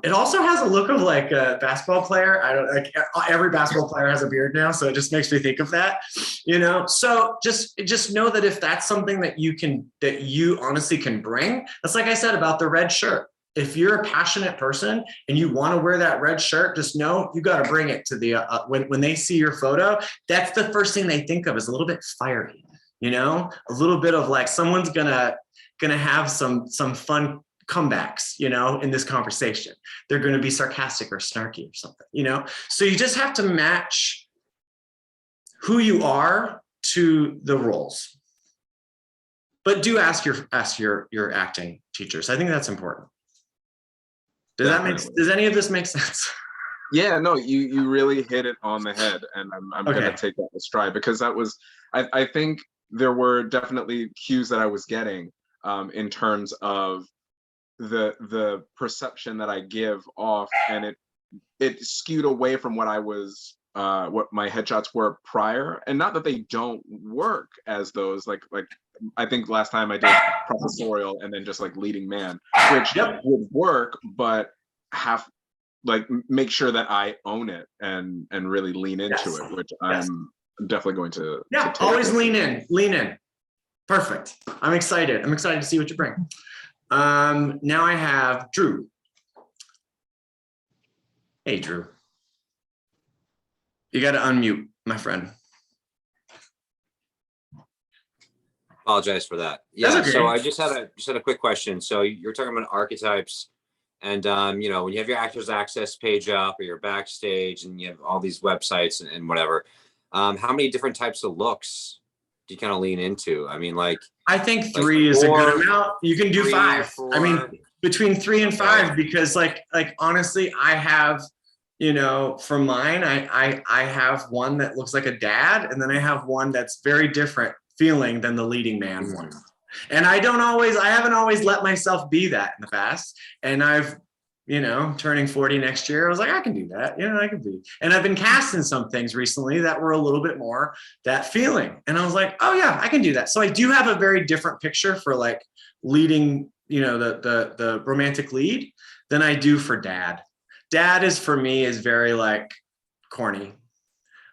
It also has a look of like a basketball player. I don't like, every basketball player has a beard now, so it just makes me think of that, you know. So just know that if that's something that you honestly can bring, that's like I said about the red shirt. If you're a passionate person and you want to wear that red shirt, just know you got to bring it to the when they see your photo. That's the first thing they think of, is a little bit fiery, you know, a little bit of like someone's gonna have some fun comebacks, you know, in this conversation. They're going to be sarcastic or snarky or something, you know. So you just have to match who you are to the roles. But do ask your acting teachers. I think that's important. Does any of this make sense? Yeah, no, you really hit it on the head, and I'm Okay. gonna take that in stride, because that was, I think there were definitely cues that I was getting in terms of the perception that I give off, and it skewed away from what I was what my headshots were prior. And not that they don't work as those, like I think last time I did professorial and then just like leading man, which would work, but make sure that I own it and really lean into it, which I'm definitely going to take. Always lean in. Perfect. I'm excited to see what you bring. Now I have Drew. Hey, Drew. You got to unmute, my friend. Apologize for that. Yeah. That's okay. So I just had a quick question. So you're talking about archetypes, and you know, when you have your Actors Access page up or your backstage, and you have all these websites and whatever, how many different types of looks do you kind of lean into? I mean, like, I think 3 is a good amount. You can do 5. 4. I mean, between 3 and 5, because like honestly, I have, you know, for mine, I have one that looks like a dad, and then I have one that's very different feeling than the leading man one. And I haven't always let myself be that in the past. And I've, you know, turning 40 next year, I was like, I can do that. You know, I can be. And I've been cast in some things recently that were a little bit more that feeling. And I was like, oh yeah, I can do that. So I do have a very different picture for like leading, you know, the romantic lead than I do for dad. Dad is, for me, is very like corny.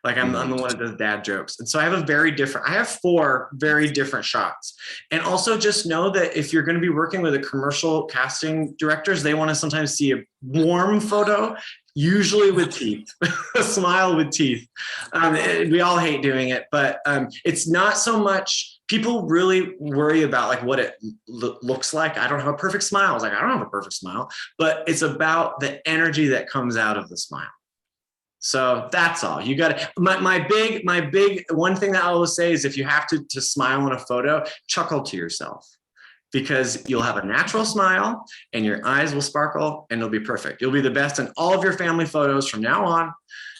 Like I'm the one that does dad jokes. And so I have 4 very different shots. And also just know that if you're going to be working with a commercial casting directors, they want to sometimes see a warm photo, usually with teeth, a smile with teeth. We all hate doing it, but it's not so much, people really worry about like what it looks like. I don't have a perfect smile. I was like, I don't have a perfect smile, but it's about the energy that comes out of the smile. So that's all you got. My big one thing that I always say is if you have to smile in a photo, chuckle to yourself, because you'll have a natural smile and your eyes will sparkle and it'll be perfect. You'll be the best in all of your family photos from now on.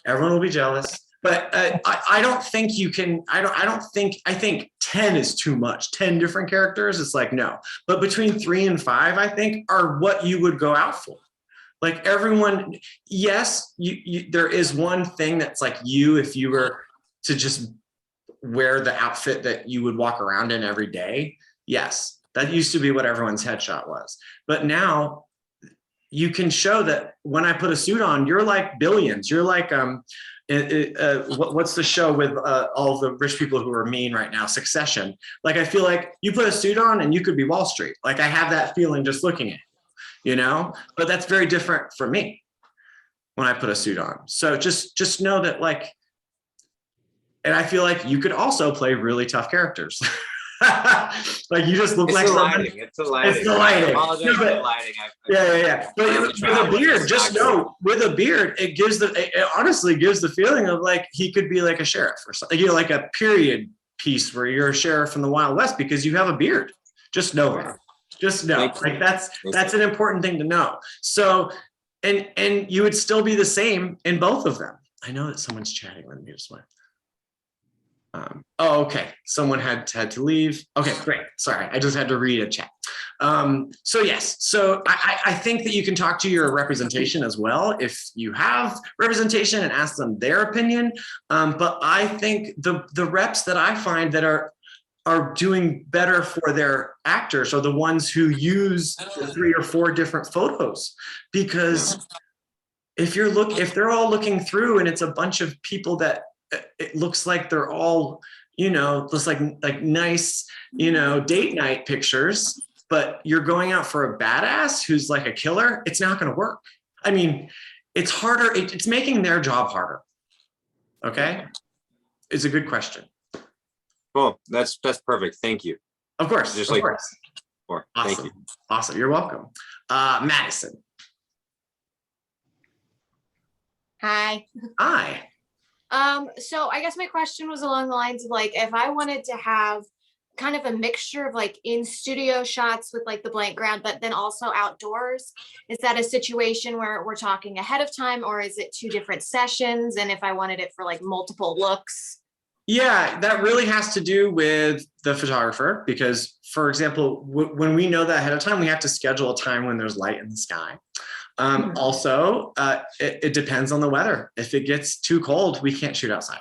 Everyone will be jealous. But I don't think you can, I think 10 is too much. 10 different characters, it's like, no. But between 3 and 5, I think, are what you would go out for. Like everyone, yes, there is one thing that's like you, if you were to just wear the outfit that you would walk around in every day. Yes, that used to be what everyone's headshot was. But now you can show that when I put a suit on, you're like Billions. You're like, what's the show with all the rich people who are mean right now? Succession. Like, I feel like you put a suit on and you could be Wall Street. Like, I have that feeling just looking at it. You know, but that's very different for me when I put a suit on. So just know that, like, and I feel like you could also play really tough characters. Like you just look It's like the someone. lighting. It's the lighting. It's the lighting. I apologize for the But- lighting. Yeah. But with a beard, just know with a beard, it honestly gives the feeling of like he could be like a sheriff or something. You know, like a period piece where you're a sheriff in the Wild West because you have a beard. Just know that. Just know, like that's an important thing to know. So, and you would still be the same in both of them. I know that someone's chatting with me just went. Oh, okay. Someone had to leave. Okay, great. Sorry, I just had to read a chat. So yes, so I think that you can talk to your representation as well if you have representation and ask them their opinion. But I think the reps that I find that are doing better for their actors are the ones who use 3 or 4 different photos, because if they're all looking through and it's a bunch of people that it looks like they're all, you know, just like nice, you know, date night pictures, but you're going out for a badass who's like a killer, it's not going to work. I mean, it's harder. It's making their job harder. Okay. It's a good question. Cool. That's perfect. Thank you. Of course. Just Of like course. Awesome. Thank you. Awesome. You're welcome. Madison. Hi. Hi. So I guess my question was along the lines of like, if I wanted to have kind of a mixture of like in studio shots with like the blank ground, but then also outdoors, is that a situation where we're talking ahead of time, or is it 2 different sessions? And if I wanted it for like multiple looks? Yeah, that really has to do with the photographer, because, for example, when we know that ahead of time, we have to schedule a time when there's light in the sky. Also, it depends on the weather. If it gets too cold, we can't shoot outside.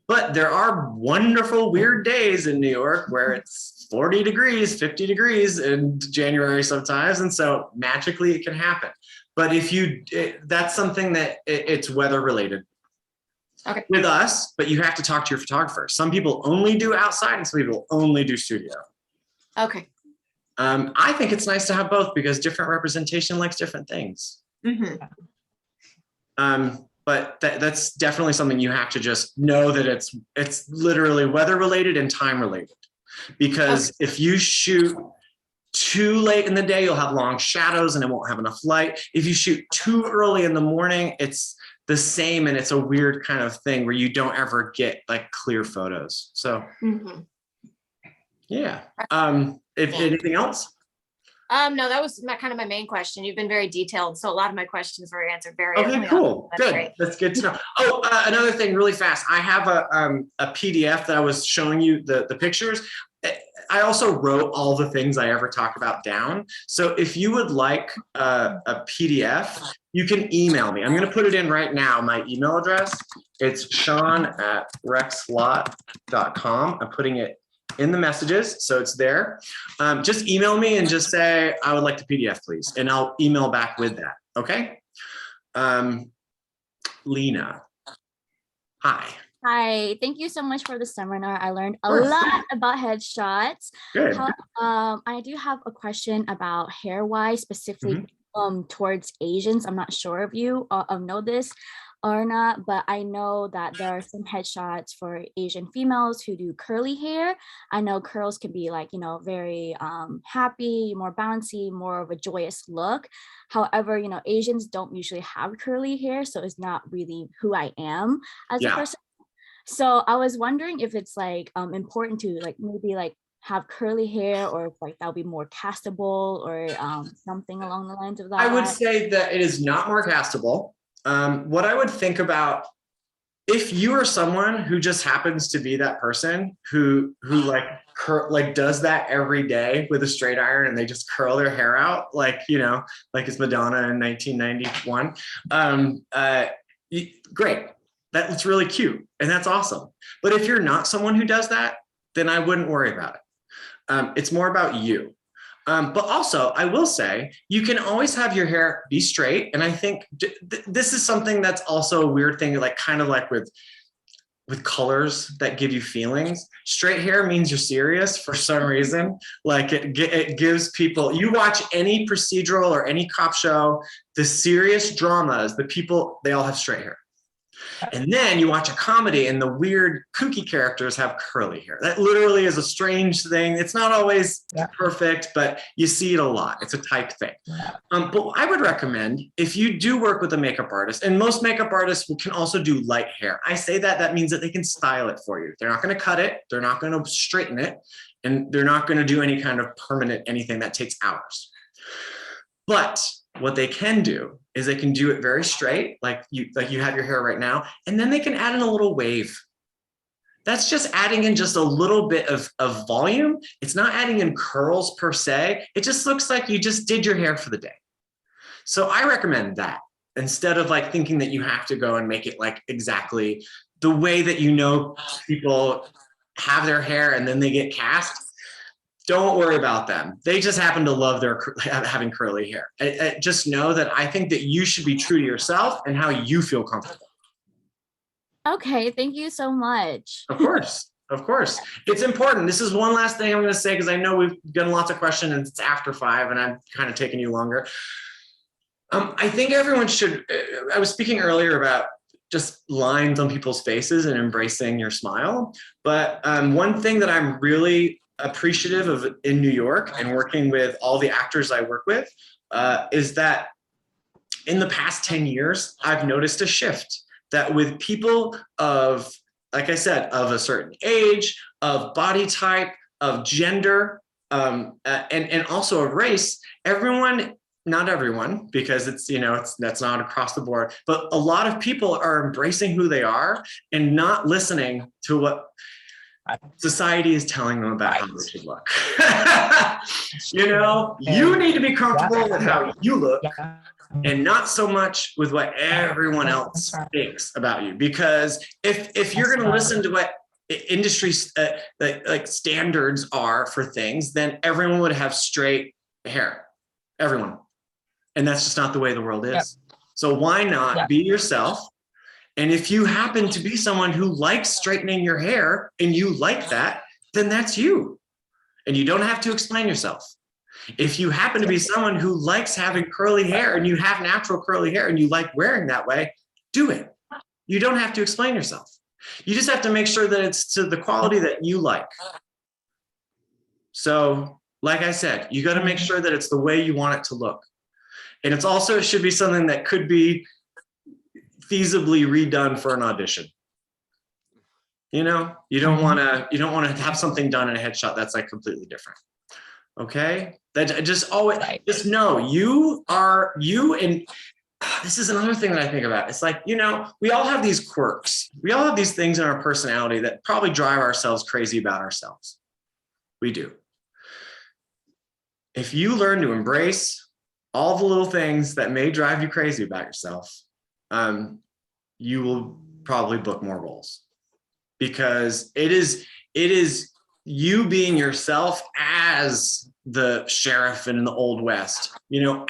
But there are wonderful, weird days in New York where it's 40 degrees, 50 degrees in January sometimes. And so magically it can happen. But that's something that it's weather related. Okay. With us, but you have to talk to your photographer. Some people only do outside and some people only do studio. Okay. I think it's nice to have both because different representation likes different things. But that's definitely something you have to just know that it's literally weather related and time related. Because if you shoot too late in the day, you'll have long shadows and it won't have enough light. If you shoot too early in the morning, it's the same, and it's a weird kind of thing where you don't ever get like clear photos. So yeah. If anything else? No, that was kind of my main question. You've been very detailed, so a lot of my questions were answered very early Okay, on. cool. That's Good. great. That's good to know. Oh, another thing really fast. I have a PDF that I was showing you the pictures. I also wrote all the things I ever talk about down. So if you would like a PDF, you can email me. I'm going to put it in right now, my email address. It's Shawn@rexlott.com. I'm putting it in the messages, so it's there. Just email me and just say, I would like the PDF, please. And I'll email back with that, okay? Lena, hi. Hi, thank you so much for the seminar. I learned a course. lot about headshots. Good. I do have a question about hair wise, specifically towards Asians. I'm not sure if you know this. or not, but I know that there are some headshots for Asian females who do curly hair. I know curls can be like, very happy, more bouncy, more of a joyous look. However, Asians don't usually have curly hair, so it's not really who I am as a Yeah. person. So I was wondering if it's like important to like maybe like have curly hair, or if like that'll be more castable, or something along the lines of that. I would say that it is not more castable. What I would think about, if you are someone who just happens to be that person who like does that every day with a straight iron and they just curl their hair out like it's Madonna in 1991, great, that's really cute and that's awesome. But if you're not someone who does that, then I wouldn't worry about it. It's more about you. But also, I will say, you can always have your hair be straight. And I think this is something that's also a weird thing, like kind of like with colors that give you feelings. Straight hair means you're serious for some reason. Like it gives people, you watch any procedural or any cop show, the serious dramas, the people, they all have straight hair. And then you watch a comedy and the weird kooky characters have curly hair. That literally is a strange thing. It's not always perfect, but you see it a lot. It's a type thing. But I would recommend, if you do work with a makeup artist, and most makeup artists can also do light hair. I say that means that they can style it for you. They're not going to cut it. They're not going to straighten it. And they're not going to do any kind of permanent anything that takes hours. But what they can do is they can do it very straight, like you have your hair right now, and then they can add in a little wave. That's just adding in just a little bit of volume. It's not adding in curls per se. It just looks like you just did your hair for the day. So I recommend that instead of like thinking that you have to go and make it like exactly the way that people have their hair and then they get cast. Don't worry about them. They just happen to love having curly hair. Just know that I think that you should be true to yourself and how you feel comfortable. Okay, thank you so much. Of course, of course. It's important. This is one last thing I'm going to say, because I know we've gotten lots of questions and it's after 5 and I'm kind of taking you longer. I think everyone should, I was speaking earlier about just lines on people's faces and embracing your smile. But one thing that I'm really appreciative of in New York and working with all the actors I work with is that in the past 10 years, I've noticed a shift that with people of, like I said, of a certain age, of body type, of gender, and also of race, everyone, not everyone, because that's not across the board, but a lot of people are embracing who they are and not listening to what society is telling them about how they should look. You need to be comfortable with how you look and not so much with what everyone else thinks about you. Because if you're going to listen to what industry like standards are for things, then everyone would have straight hair. Everyone. And that's just not the way the world is. So why not be yourself? And if you happen to be someone who likes straightening your hair and you like that, then that's you. And you don't have to explain yourself. If you happen to be someone who likes having curly hair and you have natural curly hair and you like wearing that way, do it. You don't have to explain yourself. You just have to make sure that it's to the quality that you like. So, like I said, you got to make sure that it's the way you want it to look. And it should be something that could be feasibly redone for an audition. You don't want to have something done in a headshot that's like completely different. Okay, that just always just know you and this is another thing that I think about. It's like, we all have these quirks. We all have these things in our personality that probably drive ourselves crazy about ourselves. We do. If you learn to embrace all the little things that may drive you crazy about yourself, you will probably book more roles, because it is you being yourself as the sheriff in the Old West,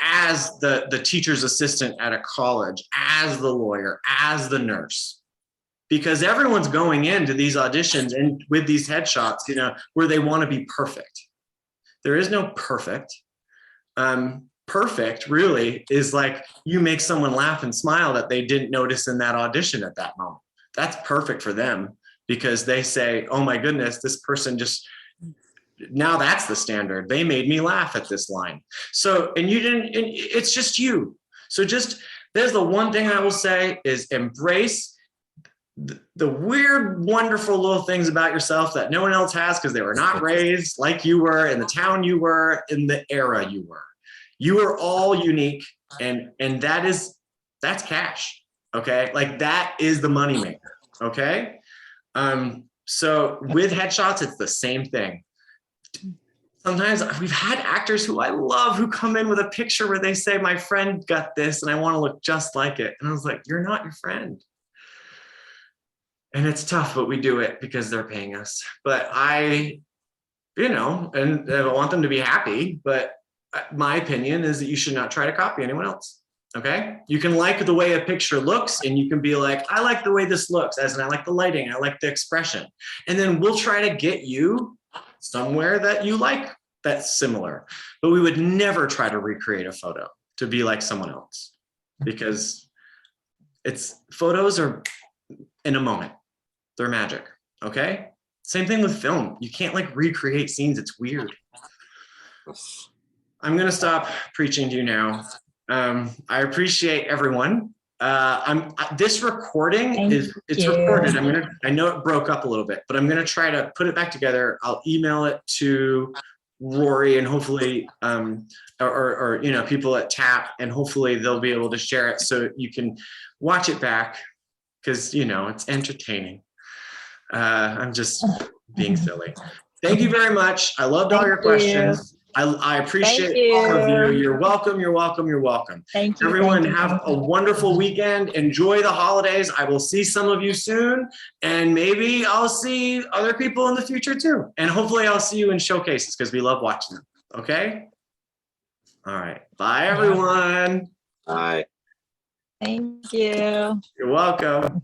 as the teacher's assistant at a college, as the lawyer, as the nurse, because everyone's going into these auditions and with these headshots, where they want to be perfect. There is no perfect. perfect really is like you make someone laugh and smile that they didn't notice in that audition at that moment. That's perfect for them because they say, oh my goodness, this person just, now that's the standard. They made me laugh at this line. So, and you didn't, and it's just you. So just, there's the one thing I will say is embrace the weird, wonderful little things about yourself that no one else has because they were not raised like you were in the town you were, in the era you were. You are all unique, and that's cash. Okay, like that is the moneymaker. Okay, so with headshots, it's the same thing. Sometimes we've had actors who I love who come in with a picture where they say, my friend got this and I want to look just like it. And I was like, you're not your friend. And it's tough, but we do it because they're paying us. But I and I want them to be happy, but my opinion is that you should not try to copy anyone else. Okay. You can like the way a picture looks and you can be like, I like the way this looks, as in I like the lighting, I like the expression. And then we'll try to get you somewhere that you like that's similar. But we would never try to recreate a photo to be like someone else because photos are in a moment. They're magic. Okay. Same thing with film. You can't like recreate scenes. It's weird. I'm going to stop preaching to you now. I appreciate everyone. This recording it's recorded. I know it broke up a little bit, but I'm going to try to put it back together. I'll email it to Rory and hopefully, or people at TAP, and hopefully they'll be able to share it so you can watch it back because, it's entertaining. I'm just being silly. Thank you very much. I loved all your questions. I appreciate all of you. You're welcome. You're welcome. You're welcome. Thank you. Everyone have a wonderful weekend. Enjoy the holidays. I will see some of you soon, and maybe I'll see other people in the future too. And hopefully I'll see you in showcases because we love watching them. Okay. All right. Bye, everyone. Bye. Thank you. You're welcome.